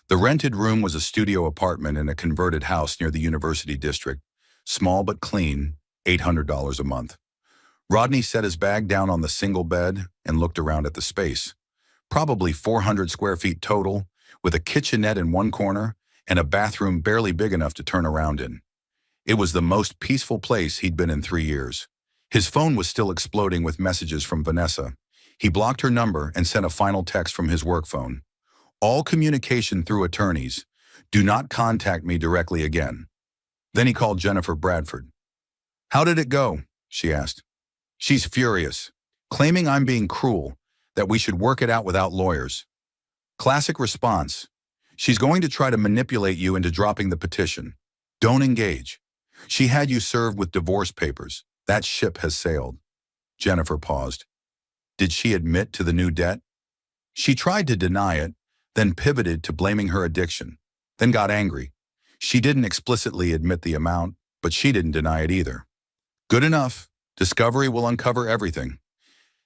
The rented room was a studio apartment in a converted house near the University District, small but clean, $800 a month. Rodney set his bag down on the single bed and looked around at the space. Probably 400 square feet total, with a kitchenette in one corner and a bathroom barely big enough to turn around in. It was the most peaceful place he'd been in 3 years. His phone was still exploding with messages from Vanessa. He blocked her number and sent a final text from his work phone. All communication through attorneys. Do not contact me directly again. Then he called Jennifer Bradford. How did it go? She asked. She's furious, claiming I'm being cruel, that we should work it out without lawyers. Classic response. She's going to try to manipulate you into dropping the petition. Don't engage. She had you served with divorce papers. That ship has sailed. Jennifer paused. Did she admit to the new debt? She tried to deny it, then pivoted to blaming her addiction, then got angry. She didn't explicitly admit the amount, but she didn't deny it either. Good enough. Discovery will uncover everything.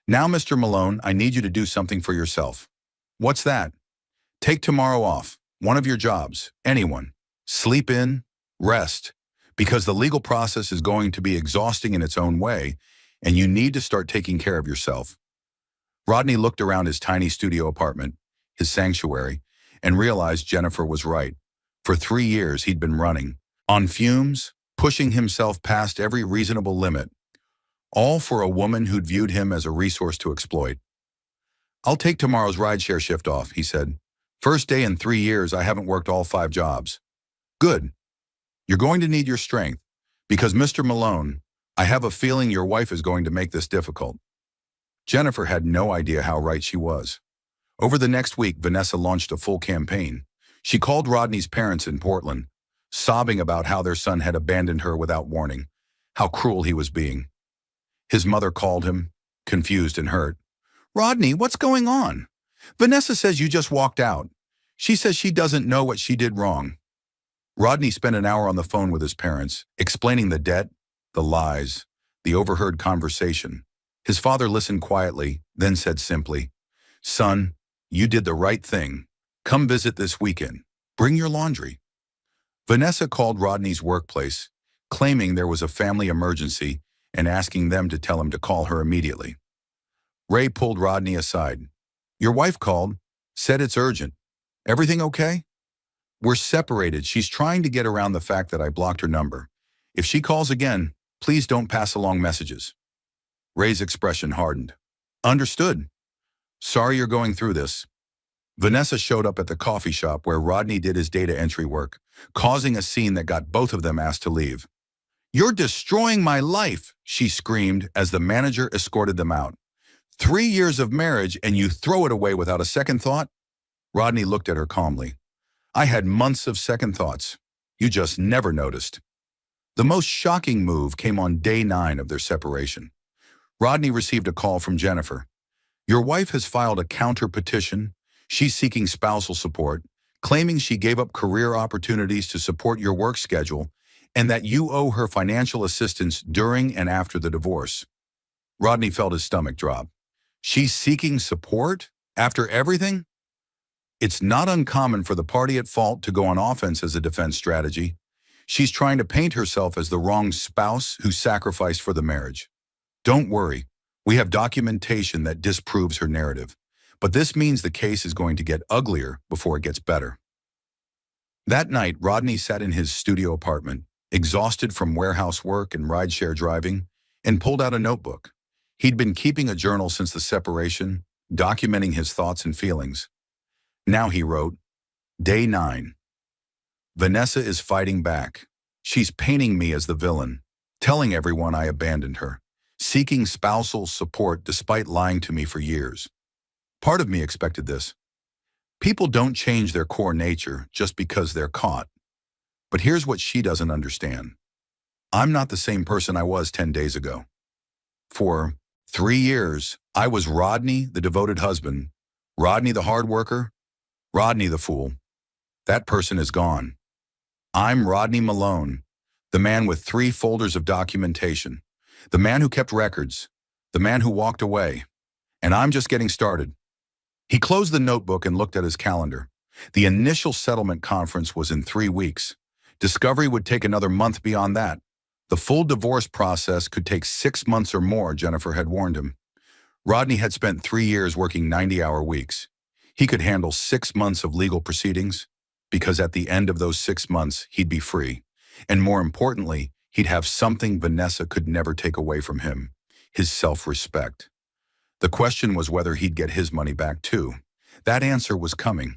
Now, Mr. Malone, I need you to do something for yourself. What's that? Take tomorrow off. One of your jobs. Anyone. Sleep in. Rest. Because the legal process is going to be exhausting in its own way, and you need to start taking care of yourself. Rodney looked around his tiny studio apartment, his sanctuary, and realized Jennifer was right. For 3 years, he'd been running, on fumes, pushing himself past every reasonable limit, all for a woman who'd viewed him as a resource to exploit. I'll take tomorrow's rideshare shift off, he said. First day in 3 years, I haven't worked all 5 jobs. Good. You're going to need your strength, because Mr. Malone, I have a feeling your wife is going to make this difficult. Jennifer had no idea how right she was. Over the next week, Vanessa launched a full campaign. She called Rodney's parents in Portland, sobbing about how their son had abandoned her without warning, how cruel he was being. His mother called him, confused and hurt. Rodney, what's going on? Vanessa says you just walked out. She says she doesn't know what she did wrong. Rodney spent an hour on the phone with his parents, explaining the debt, the lies, the overheard conversation. His father listened quietly, then said simply, Son, you did the right thing. Come visit this weekend. Bring your laundry. Vanessa called Rodney's workplace, claiming there was a family emergency and asking them to tell him to call her immediately. Ray pulled Rodney aside. Your wife called, said it's urgent. Everything okay? We're separated. She's trying to get around the fact that I blocked her number. If she calls again, please don't pass along messages. Ray's expression hardened. Understood. Sorry you're going through this. Vanessa showed up at the coffee shop where Rodney did his data entry work, causing a scene that got both of them asked to leave. You're destroying my life, she screamed as the manager escorted them out. 3 years of marriage and you throw it away without a second thought? Rodney looked at her calmly. I had months of second thoughts. You just never noticed. The most shocking move came on day 9 of their separation. Rodney received a call from Jennifer. Your wife has filed a counter petition. She's seeking spousal support, claiming she gave up career opportunities to support your work schedule and that you owe her financial assistance during and after the divorce. Rodney felt his stomach drop. She's seeking support? After everything? It's not uncommon for the party at fault to go on offense as a defense strategy. She's trying to paint herself as the wrong spouse who sacrificed for the marriage. Don't worry, we have documentation that disproves her narrative, but this means the case is going to get uglier before it gets better. That night, Rodney sat in his studio apartment, exhausted from warehouse work and rideshare driving, and pulled out a notebook. He'd been keeping a journal since the separation, documenting his thoughts and feelings. Now he wrote, Day 9. Vanessa is fighting back. She's painting me as the villain, telling everyone I abandoned her, seeking spousal support despite lying to me for years. Part of me expected this. People don't change their core nature just because they're caught. But here's what she doesn't understand. I'm not the same person I was 10 days ago. For 3 years, I was Rodney, the devoted husband, Rodney, the hard worker, Rodney, the fool. That person is gone. I'm Rodney Malone, the man with 3 folders of documentation, the man who kept records, the man who walked away, and I'm just getting started. He closed the notebook and looked at his calendar. The initial settlement conference was in 3 weeks. Discovery would take another month beyond that. The full divorce process could take 6 months or more, Jennifer had warned him. Rodney had spent 3 years working 90-hour weeks. He could handle 6 months of legal proceedings, because at the end of those 6 months, he'd be free. And more importantly, he'd have something Vanessa could never take away from him, his self-respect. The question was whether he'd get his money back too. That answer was coming.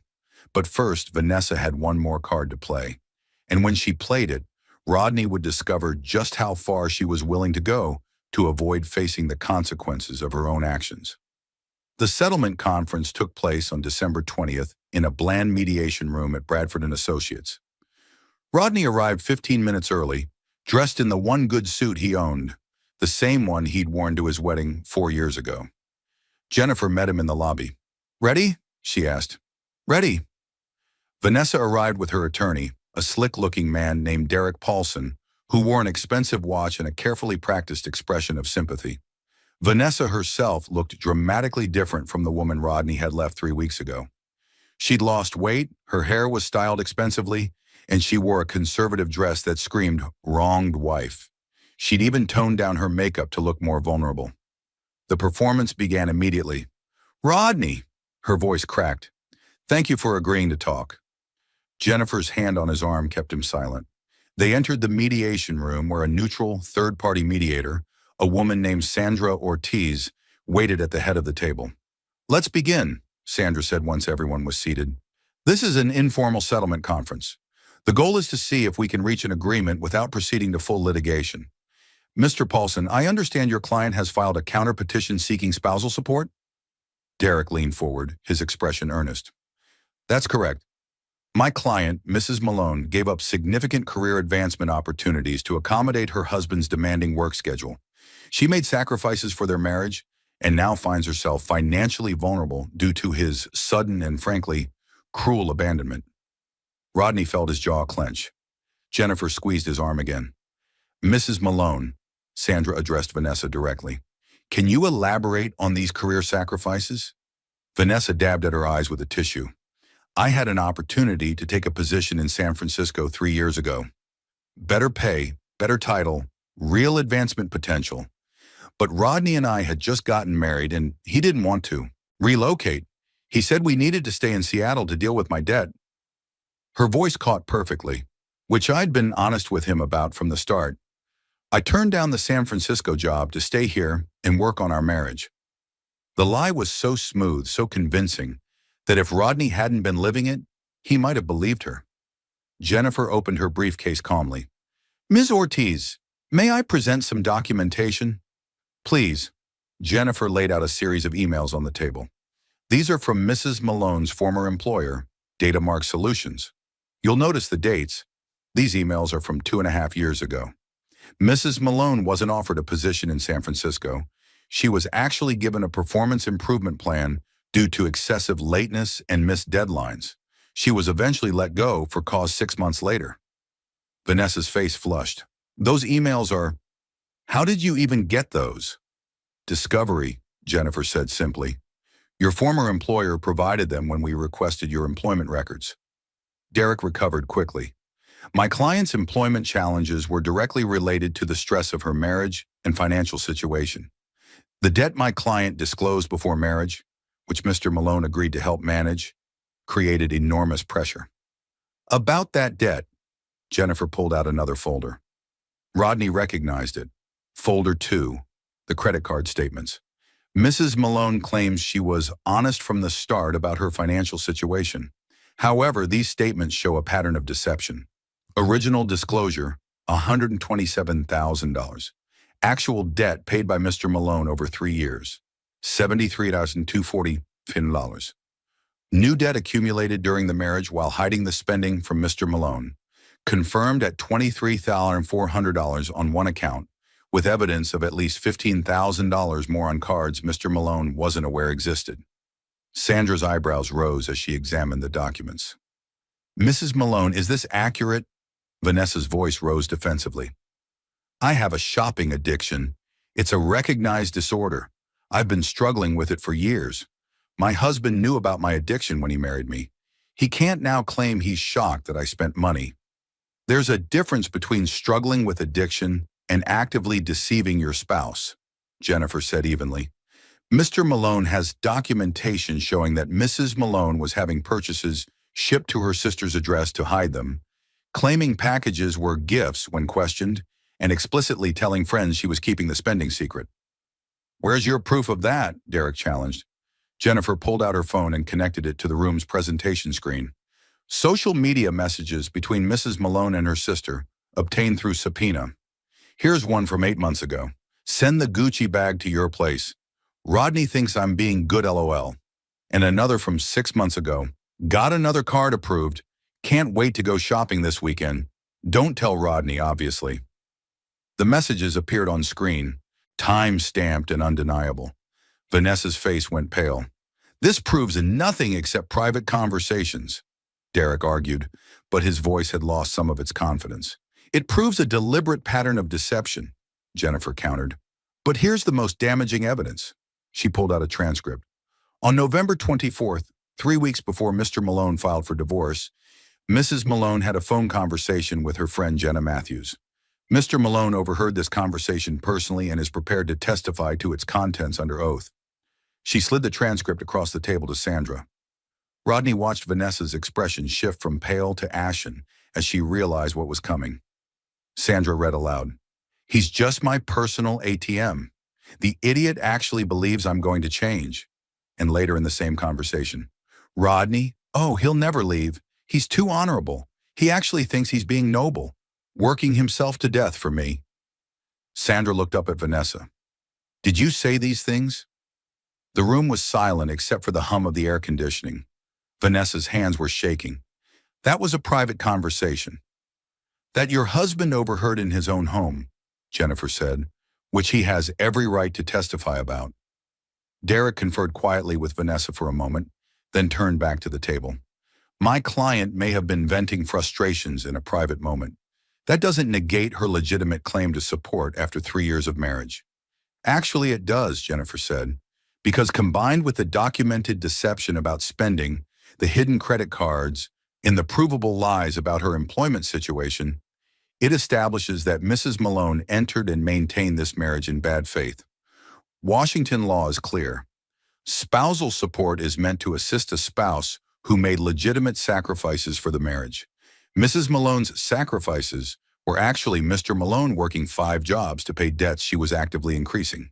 But first, Vanessa had one more card to play. And when she played it, Rodney would discover just how far she was willing to go to avoid facing the consequences of her own actions. The settlement conference took place on December 20th in a bland mediation room at Bradford & Associates. Rodney arrived 15 minutes early, dressed in the one good suit he owned, the same one he'd worn to his wedding 4 years ago. Jennifer met him in the lobby. Ready? She asked. Ready. Vanessa arrived with her attorney, a slick-looking man named Derek Paulson, who wore an expensive watch and a carefully practiced expression of sympathy. Vanessa herself looked dramatically different from the woman Rodney had left 3 weeks ago. She'd lost weight, her hair was styled expensively, and she wore a conservative dress that screamed, wronged wife. She'd even toned down her makeup to look more vulnerable. The performance began immediately. Rodney, her voice cracked. Thank you for agreeing to talk. Jennifer's hand on his arm kept him silent. They entered the mediation room where a neutral, third-party mediator, a woman named Sandra Ortiz, waited at the head of the table. Let's begin, Sandra said once everyone was seated. This is an informal settlement conference. The goal is to see if we can reach an agreement without proceeding to full litigation. Mr. Paulson, I understand your client has filed a counter-petition seeking spousal support? Derek leaned forward, his expression earnest. That's correct. My client, Mrs. Malone, gave up significant career advancement opportunities to accommodate her husband's demanding work schedule. She made sacrifices for their marriage and now finds herself financially vulnerable due to his sudden and, frankly, cruel abandonment. Rodney felt his jaw clench. Jennifer squeezed his arm again. Mrs. Malone, Sandra addressed Vanessa directly. Can you elaborate on these career sacrifices? Vanessa dabbed at her eyes with a tissue. I had an opportunity to take a position in San Francisco 3 years ago. Better pay, better title, real advancement potential. But Rodney and I had just gotten married and he didn't want to relocate. He said we needed to stay in Seattle to deal with my debt. Her voice caught perfectly, which I'd been honest with him about from the start. I turned down the San Francisco job to stay here and work on our marriage. The lie was so smooth, so convincing, that if Rodney hadn't been living it, he might have believed her. Jennifer opened her briefcase calmly. Ms. Ortiz, may I present some documentation? Please. Jennifer laid out a series of emails on the table. These are from Mrs. Malone's former employer, Datamark Solutions. You'll notice the dates. These emails are from 2.5 years ago. Mrs. Malone wasn't offered a position in San Francisco. She was actually given a performance improvement plan due to excessive lateness and missed deadlines. She was eventually let go for cause 6 months later. Vanessa's face flushed. Those emails are... How did you even get those? Discovery, Jennifer said simply. Your former employer provided them when we requested your employment records. Derek recovered quickly. My client's employment challenges were directly related to the stress of her marriage and financial situation. The debt my client disclosed before marriage, which Mr. Malone agreed to help manage, created enormous pressure. About that debt, Jennifer pulled out another folder. Rodney recognized it. Folder 2, the credit card statements. Mrs. Malone claims she was honest from the start about her financial situation. However, these statements show a pattern of deception. Original disclosure, $127,000. Actual debt paid by Mr. Malone over 3 years, $73,240. New debt accumulated during the marriage while hiding the spending from Mr. Malone. Confirmed at $23,400 on one account, with evidence of at least $15,000 more on cards Mr. Malone wasn't aware existed. Sandra's eyebrows rose as she examined the documents. Mrs. Malone, is this accurate? Vanessa's voice rose defensively. I have a shopping addiction. It's a recognized disorder. I've been struggling with it for years. My husband knew about my addiction when he married me. He can't now claim he's shocked that I spent money. There's a difference between struggling with addiction and actively deceiving your spouse, Jennifer said evenly. Mr. Malone has documentation showing that Mrs. Malone was having purchases shipped to her sister's address to hide them, claiming packages were gifts when questioned, and explicitly telling friends she was keeping the spending secret. Where's your proof of that? Derek challenged. Jennifer pulled out her phone and connected it to the room's presentation screen. Social media messages between Mrs. Malone and her sister, obtained through subpoena. Here's one from 8 months ago. Send the Gucci bag to your place. Rodney thinks I'm being good LOL. And another from 6 months ago. Got another card approved. Can't wait to go shopping this weekend. Don't tell Rodney, obviously. The messages appeared on screen, time-stamped and undeniable. Vanessa's face went pale. This proves nothing except private conversations, Derek argued, but his voice had lost some of its confidence. It proves a deliberate pattern of deception, Jennifer countered. But here's the most damaging evidence. She pulled out a transcript. On November 24th, 3 weeks before Mr. Malone filed for divorce, Mrs. Malone had a phone conversation with her friend Jenna Matthews. Mr. Malone overheard this conversation personally and is prepared to testify to its contents under oath. She slid the transcript across the table to Sandra. Rodney watched Vanessa's expression shift from pale to ashen as she realized what was coming. Sandra read aloud. He's just my personal ATM. The idiot actually believes I'm going to change. And later in the same conversation, Rodney, oh, he'll never leave. He's too honorable. He actually thinks he's being noble, working himself to death for me. Sandra looked up at Vanessa. Did you say these things? The room was silent except for the hum of the air conditioning. Vanessa's hands were shaking. That was a private conversation. That your husband overheard in his own home, Jennifer said, which he has every right to testify about. Derek conferred quietly with Vanessa for a moment, then turned back to the table. My client may have been venting frustrations in a private moment. That doesn't negate her legitimate claim to support after 3 years of marriage. Actually, it does, Jennifer said, because combined with the documented deception about spending, the hidden credit cards, and the provable lies about her employment situation, it establishes that Mrs. Malone entered and maintained this marriage in bad faith. Washington law is clear. Spousal support is meant to assist a spouse who made legitimate sacrifices for the marriage. Mrs. Malone's sacrifices were actually Mr. Malone working 5 jobs to pay debts she was actively increasing.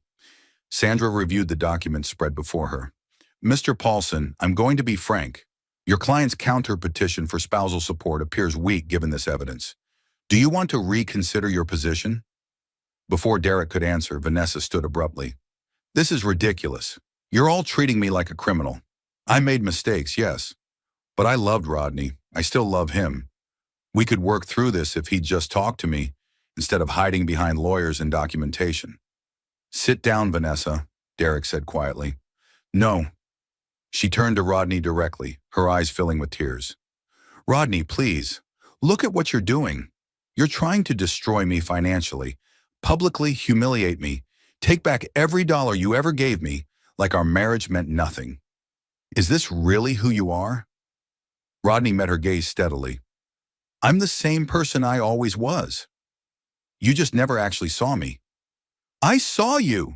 Sandra reviewed the documents spread before her. Mr. Paulson, I'm going to be frank. Your client's counter petition for spousal support appears weak given this evidence. Do you want to reconsider your position? Before Derek could answer, Vanessa stood abruptly. This is ridiculous. You're all treating me like a criminal. I made mistakes, yes. But I loved Rodney. I still love him. We could work through this if he'd just talked to me, instead of hiding behind lawyers and documentation. Sit down, Vanessa, Derek said quietly. No. She turned to Rodney directly, her eyes filling with tears. Rodney, please, look at what you're doing. You're trying to destroy me financially, publicly humiliate me, take back every dollar you ever gave me, like our marriage meant nothing. Is this really who you are? Rodney met her gaze steadily. I'm the same person I always was. You just never actually saw me. I saw you.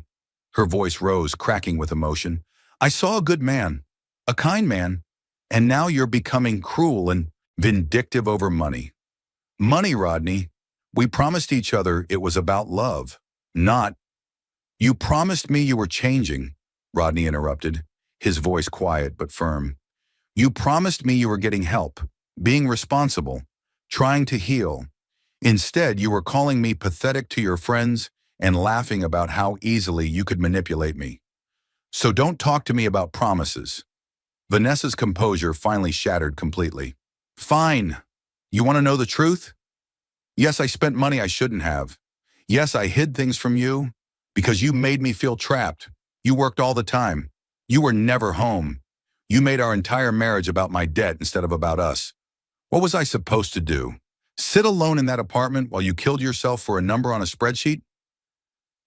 Her voice rose, cracking with emotion. I saw a good man, a kind man, and now you're becoming cruel and vindictive over money. Money, Rodney. We promised each other it was about love, not. You promised me you were changing, Rodney interrupted, his voice quiet but firm. You promised me you were getting help, being responsible, trying to heal. Instead, you were calling me pathetic to your friends and laughing about how easily you could manipulate me. So don't talk to me about promises. Vanessa's composure finally shattered completely. Fine. You want to know the truth? Yes, I spent money I shouldn't have. Yes, I hid things from you because you made me feel trapped. You worked all the time. You were never home. You made our entire marriage about my debt instead of about us. What was I supposed to do? Sit alone in that apartment while you killed yourself for a number on a spreadsheet?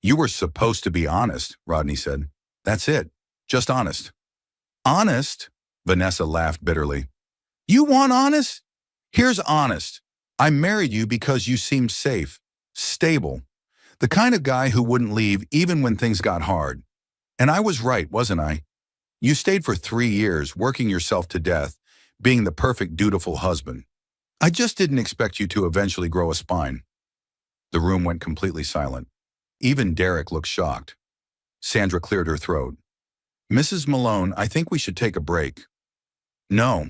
You were supposed to be honest, Rodney said. That's it. Just honest. Honest? Vanessa laughed bitterly. You want honest? Here's honest. I married you because you seemed safe, stable, the kind of guy who wouldn't leave even when things got hard. And I was right, wasn't I? You stayed for 3 years, working yourself to death, being the perfect, dutiful husband. I just didn't expect you to eventually grow a spine. The room went completely silent. Even Derek looked shocked. Sandra cleared her throat. Mrs. Malone, I think we should take a break. No.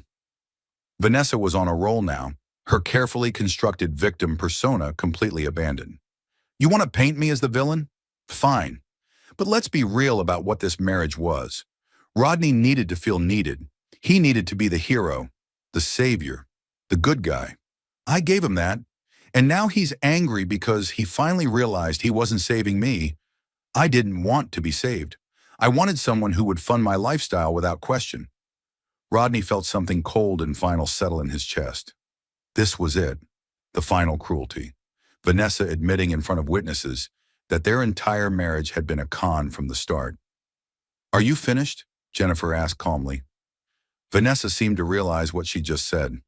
Vanessa was on a roll now, her carefully constructed victim persona completely abandoned. You want to paint me as the villain? Fine. But let's be real about what this marriage was. Rodney needed to feel needed. He needed to be the hero, the savior, the good guy. I gave him that. And now he's angry because he finally realized he wasn't saving me. I didn't want to be saved. I wanted someone who would fund my lifestyle without question. Rodney felt something cold and final settle in his chest. This was it, the final cruelty. Vanessa admitting in front of witnesses that their entire marriage had been a con from the start. Are you finished? Jennifer asked calmly. Vanessa seemed to realize what she just said.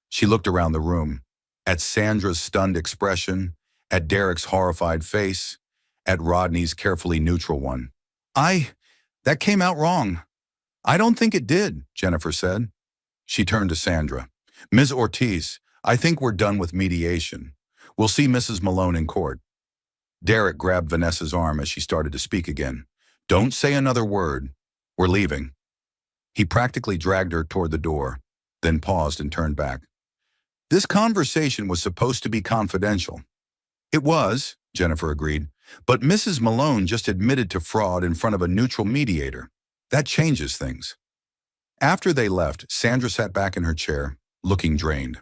She looked around the room, at Sandra's stunned expression, at Derek's horrified face, at Rodney's carefully neutral one. That came out wrong. I don't think it did, Jennifer said. She turned to Sandra. Ms. Ortiz, I think we're done with mediation. We'll see Mrs. Malone in court. Derek grabbed Vanessa's arm as she started to speak again. Don't say another word. We're leaving. He practically dragged her toward the door, then paused and turned back. This conversation was supposed to be confidential. It was, Jennifer agreed, but Mrs. Malone just admitted to fraud in front of a neutral mediator. That changes things. After they left, Sandra sat back in her chair, looking drained.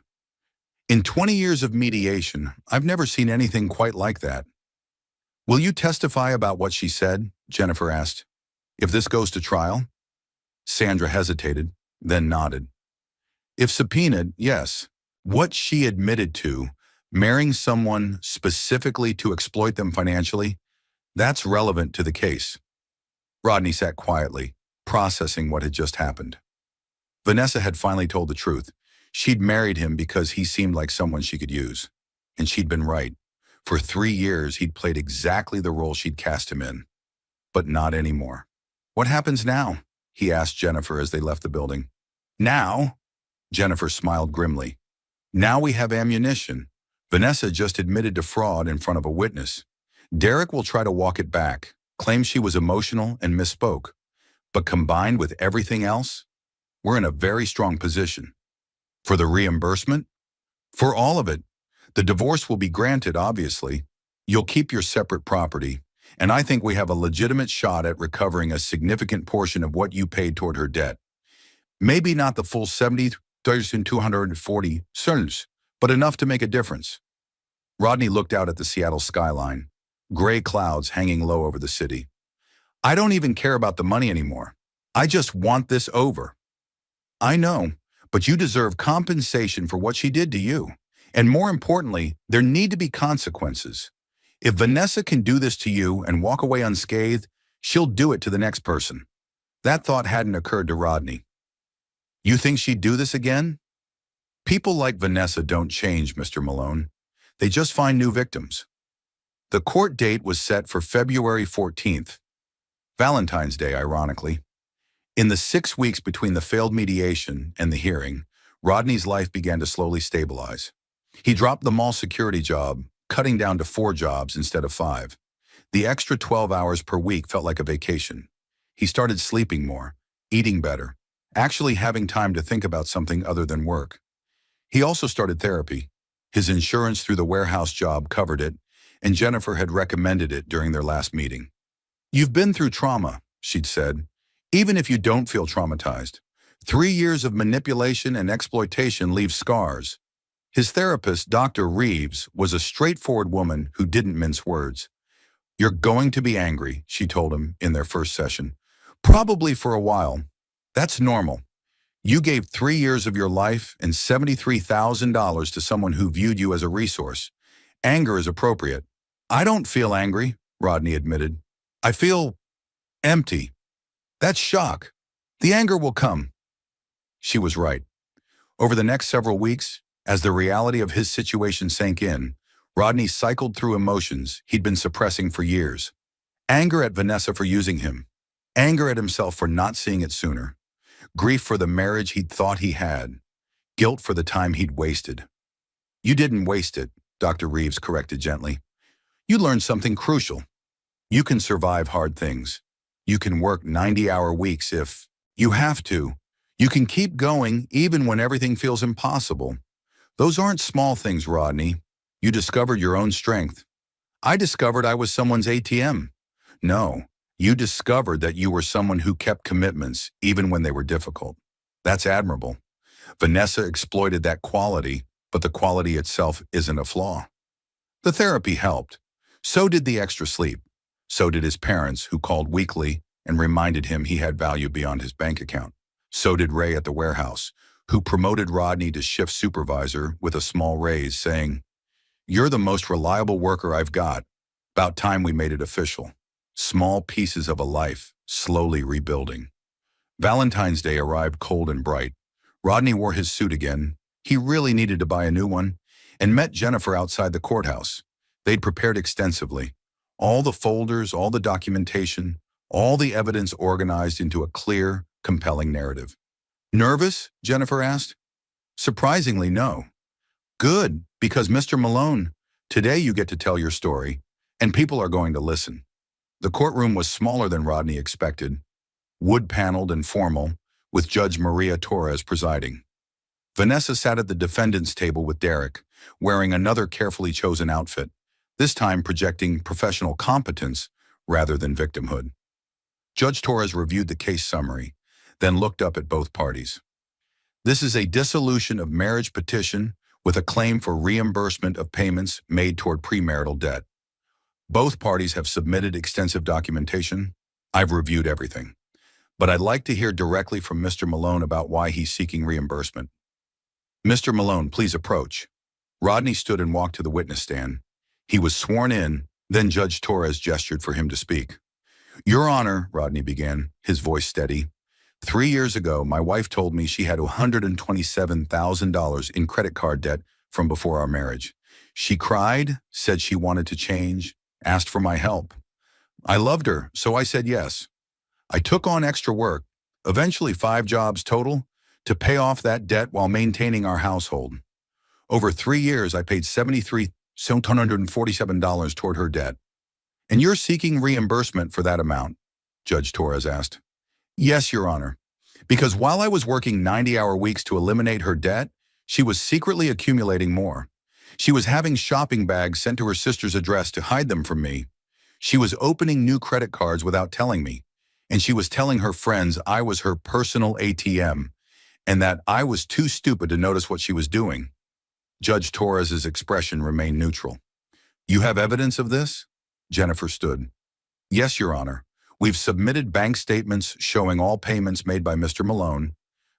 In 20 years of mediation, I've never seen anything quite like that. Will you testify about what she said? Jennifer asked. If this goes to trial? Sandra hesitated, then nodded. If subpoenaed, yes. What she admitted to, marrying someone specifically to exploit them financially, that's relevant to the case. Rodney sat quietly, processing what had just happened. Vanessa had finally told the truth. She'd married him because he seemed like someone she could use. And she'd been right. For 3 years, he'd played exactly the role she'd cast him in. But not anymore. What happens now? He asked Jennifer as they left the building. Now? Jennifer smiled grimly. Now we have ammunition. Vanessa just admitted to fraud in front of a witness. Derek will try to walk it back, claim she was emotional and misspoke. But combined with everything else, we're in a very strong position. For the reimbursement? For all of it. The divorce will be granted, obviously. You'll keep your separate property, and I think we have a legitimate shot at recovering a significant portion of what you paid toward her debt. Maybe not the full $70,240, but enough to make a difference. Rodney looked out at the Seattle skyline, gray clouds hanging low over the city. I don't even care about the money anymore. I just want this over. I know, but you deserve compensation for what she did to you. And more importantly, there need to be consequences. If Vanessa can do this to you and walk away unscathed, she'll do it to the next person. That thought hadn't occurred to Rodney. You think she'd do this again? People like Vanessa don't change, Mr. Malone. They just find new victims. The court date was set for February 14th, Valentine's Day, ironically. In the 6 weeks between the failed mediation and the hearing, Rodney's life began to slowly stabilize. He dropped the mall security job, cutting down to 4 jobs instead of 5. The extra 12 hours per week felt like a vacation. He started sleeping more, eating better, actually having time to think about something other than work. He also started therapy. His insurance through the warehouse job covered it, and Jennifer had recommended it during their last meeting. You've been through trauma, she'd said, even if you don't feel traumatized. 3 years of manipulation and exploitation leave scars. His therapist, Dr. Reeves, was a straightforward woman who didn't mince words. You're going to be angry, she told him in their first session. Probably for a while. That's normal. You gave 3 years of your life and $73,000 to someone who viewed you as a resource. Anger is appropriate. I don't feel angry, Rodney admitted. I feel empty. That's shock. The anger will come. She was right. Over the next several weeks, as the reality of his situation sank in, Rodney cycled through emotions he'd been suppressing for years. Anger at Vanessa for using him. Anger at himself for not seeing it sooner. Grief for the marriage he'd thought he had. Guilt for the time he'd wasted. You didn't waste it, Dr. Reeves corrected gently. You learned something crucial. You can survive hard things. You can work 90-hour weeks if you have to. You can keep going even when everything feels impossible. Those aren't small things, Rodney. You discovered your own strength. I discovered I was someone's ATM. No, you discovered that you were someone who kept commitments even when they were difficult. That's admirable. Vanessa exploited that quality, but the quality itself isn't a flaw. The therapy helped. So did the extra sleep. So did his parents, who called weekly, and reminded him he had value beyond his bank account. So did Ray at the warehouse, who promoted Rodney to shift supervisor with a small raise, saying, "You're the most reliable worker I've got. About time we made it official." Small pieces of a life, slowly rebuilding. Valentine's Day arrived cold and bright. Rodney wore his suit again. He really needed to buy a new one, and met Jennifer outside the courthouse. They'd prepared extensively. All the folders, all the documentation, all the evidence organized into a clear, compelling narrative. "Nervous?" Jennifer asked. "Surprisingly, no." "Good, because Mr. Malone, today you get to tell your story, and people are going to listen." The courtroom was smaller than Rodney expected, wood-paneled and formal, with Judge Maria Torres presiding. Vanessa sat at the defendant's table with Derek, wearing another carefully chosen outfit, this time projecting professional competence rather than victimhood. Judge Torres reviewed the case summary, then looked up at both parties. "This is a dissolution of marriage petition with a claim for reimbursement of payments made toward premarital debt. Both parties have submitted extensive documentation. I've reviewed everything. But I'd like to hear directly from Mr. Malone about why he's seeking reimbursement." "Mr. Malone, please approach." Rodney stood and walked to the witness stand. He was sworn in, then Judge Torres gestured for him to speak. "Your Honor," Rodney began, his voice steady, "3 years ago, my wife told me she had $127,000 in credit card debt from before our marriage. She cried, said she wanted to change, asked for my help. I loved her, so I said yes. I took on extra work, eventually 5 jobs total, to pay off that debt while maintaining our household. Over 3 years, I paid $73,747 toward her debt. And you're seeking reimbursement for that amount?" Judge Torres asked. "Yes, Your Honor. Because while I was working 90-hour weeks to eliminate her debt, she was secretly accumulating more. She was having shopping bags sent to her sister's address to hide them from me. She was opening new credit cards without telling me, and she was telling her friends I was her personal ATM, and that I was too stupid to notice what she was doing." Judge Torres's expression remained neutral. "You have evidence of this?" Jennifer stood. "Yes, Your Honor. We've submitted bank statements showing all payments made by Mr. Malone,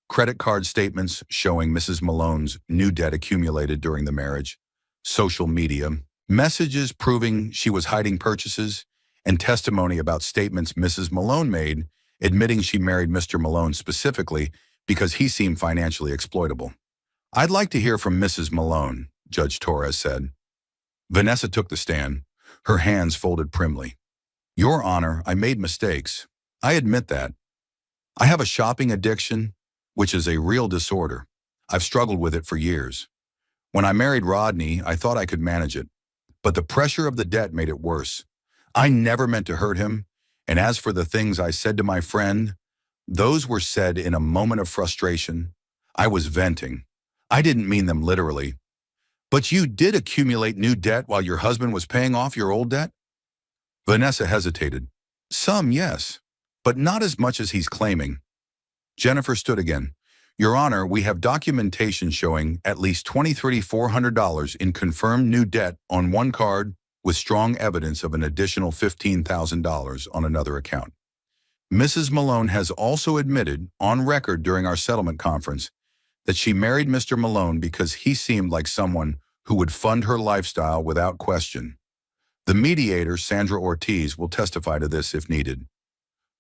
credit card statements showing Mrs. Malone's new debt accumulated during the marriage, social media, messages proving she was hiding purchases, and testimony about statements Mrs. Malone made admitting she married Mr. Malone specifically because he seemed financially exploitable." "I'd like to hear from Mrs. Malone," Judge Torres said. Vanessa took the stand, her hands folded primly. "Your Honor, I made mistakes. I admit that. I have a shopping addiction, which is a real disorder. I've struggled with it for years. When I married Rodney, I thought I could manage it, but the pressure of the debt made it worse. I never meant to hurt him, and as for the things I said to my friend, those were said in a moment of frustration. I was venting. I didn't mean them literally." "But you did accumulate new debt while your husband was paying off your old debt?" Vanessa hesitated. "Some, yes, but not as much as he's claiming." Jennifer stood again. "Your Honor, we have documentation showing at least $2,400 in confirmed new debt on one card with strong evidence of an additional $15,000 on another account. Mrs. Malone has also admitted, on record during our settlement conference, that she married Mr. Malone because he seemed like someone who would fund her lifestyle without question. The mediator, Sandra Ortiz, will testify to this if needed."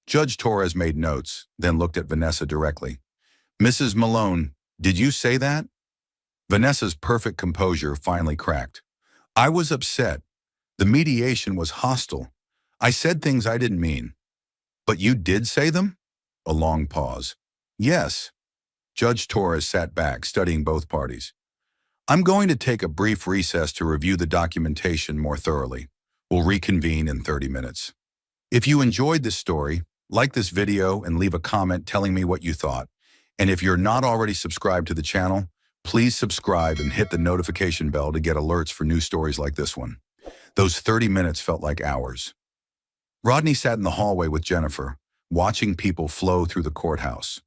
Judge Torres made notes, then looked at Vanessa directly. "Mrs. Malone, did you say that?" Vanessa's perfect composure finally cracked. "I was upset. The mediation was hostile. I said things I didn't mean." "But you did say them?" A long pause. "Yes." Judge Torres sat back, studying both parties. "I'm going to take a brief recess to review the documentation more thoroughly. We'll reconvene in 30 minutes. If you enjoyed this story, like this video and leave a comment telling me what you thought. And if you're not already subscribed to the channel, please subscribe and hit the notification bell to get alerts for new stories like this one. Those 30 minutes felt like hours. Rodney sat in the hallway with Jennifer, watching people flow through the courthouse.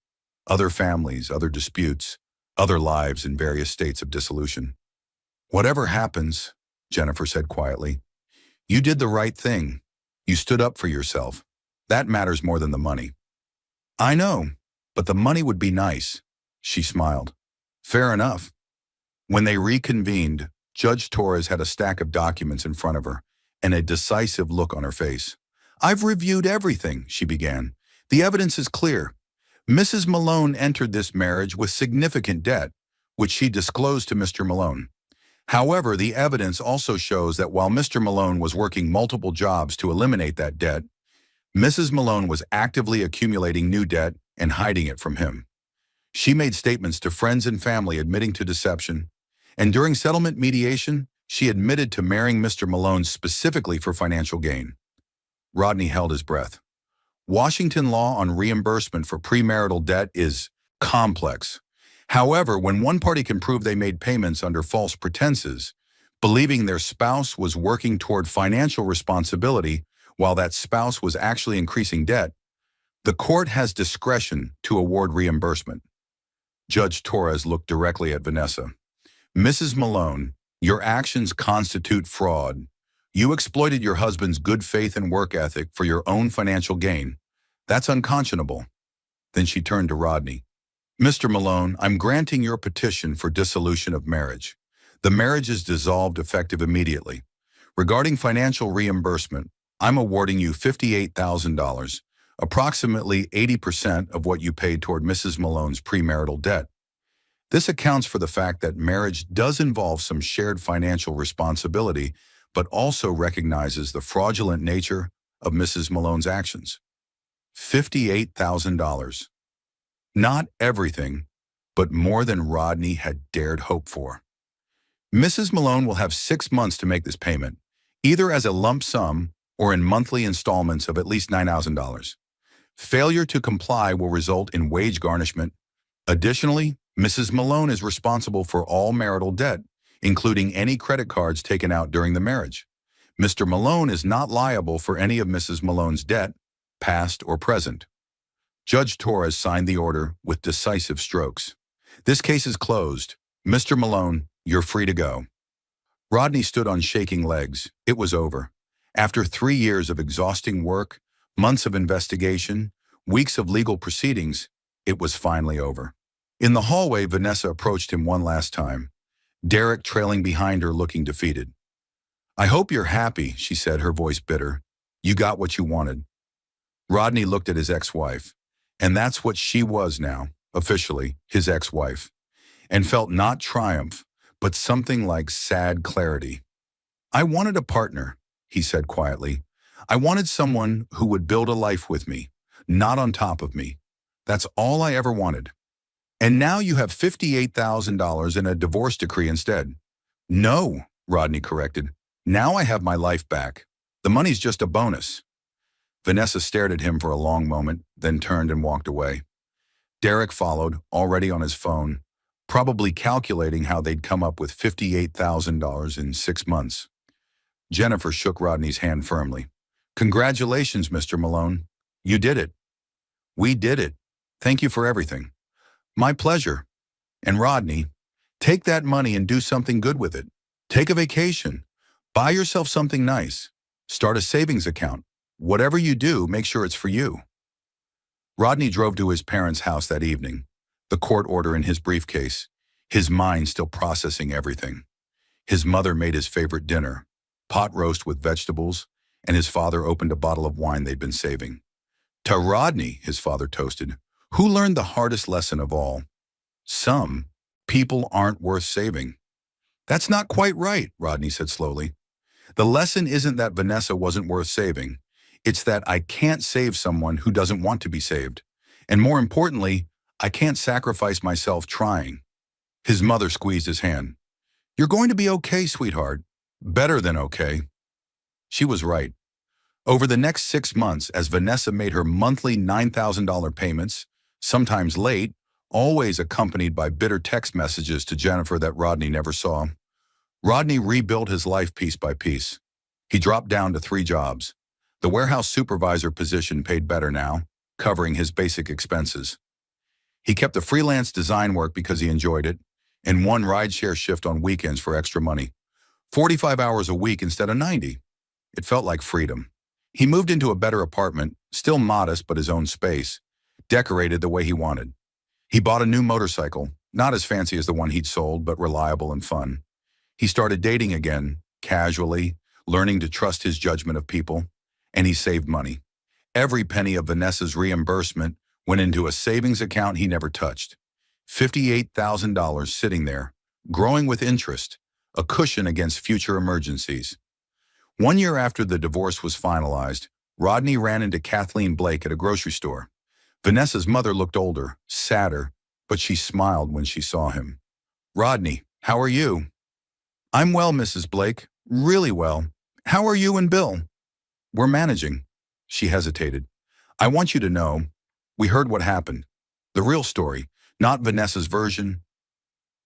Other families, other disputes, other lives in various states of dissolution. "Whatever happens," Jennifer said quietly, "you did the right thing. You stood up for yourself. That matters more than the money. I know, but the money would be nice. She smiled. Fair enough. When they reconvened, Judge Torres had a stack of documents in front of her and a decisive look on her face. I've reviewed everything, she began. The evidence is clear. Mrs. Malone entered this marriage with significant debt, which she disclosed to Mr. Malone. However, the evidence also shows that while Mr. Malone was working multiple jobs to eliminate that debt, Mrs. Malone was actively accumulating new debt and hiding it from him. She made statements to friends and family admitting to deception, and during settlement mediation, she admitted to marrying Mr. Malone specifically for financial gain. Rodney held his breath. Washington law on reimbursement for premarital debt is complex. However, when one party can prove they made payments under false pretenses, believing their spouse was working toward financial responsibility while that spouse was actually increasing debt, the court has discretion to award reimbursement. Judge Torres looked directly at Vanessa. Mrs. Malone, your actions constitute fraud. You exploited your husband's good faith and work ethic for your own financial gain. That's unconscionable. Then she turned to Rodney. Mr. Malone, I'm granting your petition for dissolution of marriage. The marriage is dissolved effective immediately. Regarding financial reimbursement, I'm awarding you $58,000, approximately 80% of what you paid toward Mrs. Malone's premarital debt. This accounts for the fact that marriage does involve some shared financial responsibility, but also recognizes the fraudulent nature of Mrs. Malone's actions. $58,000. Not everything, but more than Rodney had dared hope for. Mrs. Malone will have 6 months to make this payment, either as a lump sum or in monthly installments of at least $9,000. Failure to comply will result in wage garnishment. Additionally, Mrs. Malone is responsible for all marital debt, including any credit cards taken out during the marriage. Mr. Malone is not liable for any of Mrs. Malone's debt, past or present. Judge Torres signed the order with decisive strokes. This case is closed. Mr. Malone, you're free to go. Rodney stood on shaking legs. It was over. After 3 years of exhausting work, months of investigation, weeks of legal proceedings, it was finally over. In the hallway, Vanessa approached him one last time, Derek trailing behind her looking defeated. I hope you're happy, she said, her voice bitter. You got what you wanted. Rodney looked at his ex-wife, and that's what she was now, officially, his ex-wife, and felt not triumph, but something like sad clarity. I wanted a partner, he said quietly. I wanted someone who would build a life with me, not on top of me. That's all I ever wanted. And now you have $58,000 in a divorce decree instead. No, Rodney corrected. Now I have my life back. The money's just a bonus. Vanessa stared at him for a long moment, then turned and walked away. Derek followed, already on his phone, probably calculating how they'd come up with $58,000 in 6 months. Jennifer shook Rodney's hand firmly. Congratulations, Mr. Malone. You did it. We did it. Thank you for everything. My pleasure. And Rodney, take that money and do something good with it. Take a vacation. Buy yourself something nice. Start a savings account. Whatever you do, make sure it's for you. Rodney drove to his parents' house that evening, the court order in his briefcase, his mind still processing everything. His mother made his favorite dinner, pot roast with vegetables, and his father opened a bottle of wine they'd been saving. To Rodney, his father toasted, who learned the hardest lesson of all. Some people aren't worth saving. That's not quite right, Rodney said slowly. The lesson isn't that Vanessa wasn't worth saving. It's that I can't save someone who doesn't want to be saved. And more importantly, I can't sacrifice myself trying. His mother squeezed his hand. You're going to be okay, sweetheart. Better than okay. She was right. Over the next 6 months, as Vanessa made her monthly $9,000 payments, sometimes late, always accompanied by bitter text messages to Jennifer that Rodney never saw, Rodney rebuilt his life piece by piece. He dropped down to 3 jobs. The warehouse supervisor position paid better now, covering his basic expenses. He kept the freelance design work because he enjoyed it, and one rideshare shift on weekends for extra money. 45 hours a week instead of 90. It felt like freedom. He moved into a better apartment, still modest but his own space, decorated the way he wanted. He bought a new motorcycle, not as fancy as the one he'd sold, but reliable and fun. He started dating again, casually, learning to trust his judgment of people, and he saved money. Every penny of Vanessa's reimbursement went into a savings account he never touched. $58,000 sitting there, growing with interest, a cushion against future emergencies. 1 year after the divorce was finalized, Rodney ran into Kathleen Blake at a grocery store. Vanessa's mother looked older, sadder, but she smiled when she saw him. "Rodney, how are you?" "I'm well, Mrs. Blake, really well. How are you and Bill?" "We're managing." She hesitated. "I want you to know, we heard what happened. The real story, not Vanessa's version."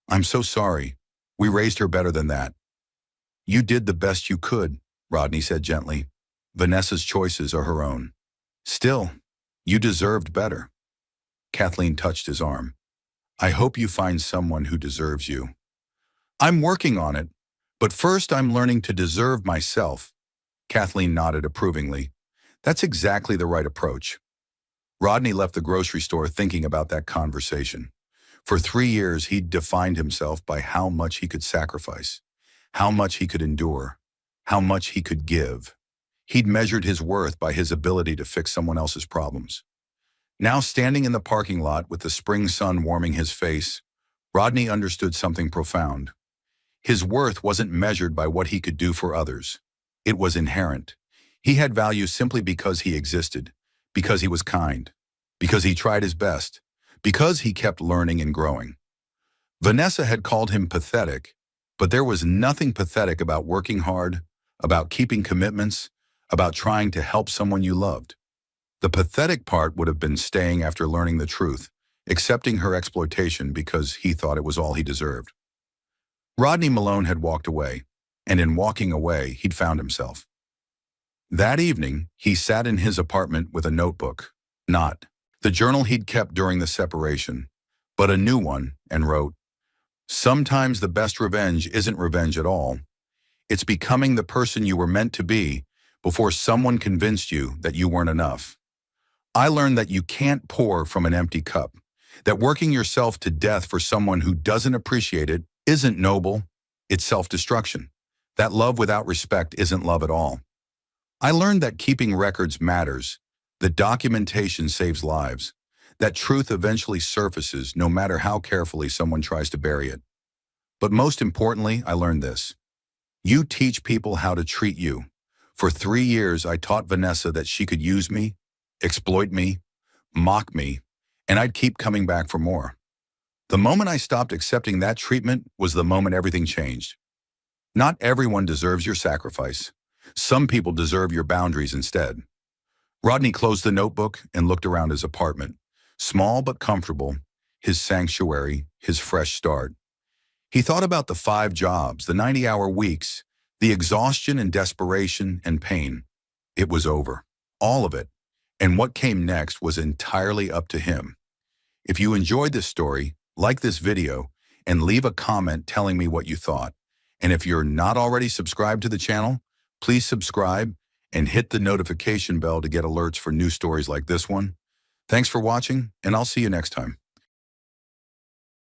"I'm so sorry. We raised her better than that." "You did the best you could," Rodney said gently. "Vanessa's choices are her own. Still, you deserved better." Kathleen touched his arm. "I hope you find someone who deserves you." "I'm working on it, but first I'm learning to deserve myself." Kathleen nodded approvingly. "That's exactly the right approach." Rodney left the grocery store thinking about that conversation. For 3 years, he'd defined himself by how much he could sacrifice, how much he could endure, how much he could give. He'd measured his worth by his ability to fix someone else's problems. Now, standing in the parking lot with the spring sun warming his face, Rodney understood something profound. His worth wasn't measured by what he could do for others. It was inherent. He had value simply because he existed, because he was kind, because he tried his best, because he kept learning and growing. Vanessa had called him pathetic, but there was nothing pathetic about working hard, about keeping commitments, about trying to help someone you loved. The pathetic part would have been staying after learning the truth, accepting her exploitation because he thought it was all he deserved. Rodney Malone had walked away, and in walking away, he'd found himself. That evening, he sat in his apartment with a notebook, not the journal he'd kept during the separation, but a new one, and wrote, "Sometimes the best revenge isn't revenge at all. It's becoming the person you were meant to be before someone convinced you that you weren't enough. I learned that you can't pour from an empty cup, that working yourself to death for someone who doesn't appreciate it isn't noble, it's self-destruction. That love without respect isn't love at all. I learned that keeping records matters, that documentation saves lives, that truth eventually surfaces no matter how carefully someone tries to bury it. But most importantly, I learned this. You teach people how to treat you. For 3 years, I taught Vanessa that she could use me, exploit me, mock me, and I'd keep coming back for more. The moment I stopped accepting that treatment was the moment everything changed. Not everyone deserves your sacrifice. Some people deserve your boundaries instead." Rodney closed the notebook and looked around his apartment. Small but comfortable, his sanctuary, his fresh start. He thought about the 5 jobs, the 90-hour weeks, the exhaustion and desperation and pain. It was over. All of it. And what came next was entirely up to him. If you enjoyed this story, like this video and leave a comment telling me what you thought. And if you're not already subscribed to the channel, please subscribe and hit the notification bell to get alerts for new stories like this one. Thanks for watching, and I'll see you next time.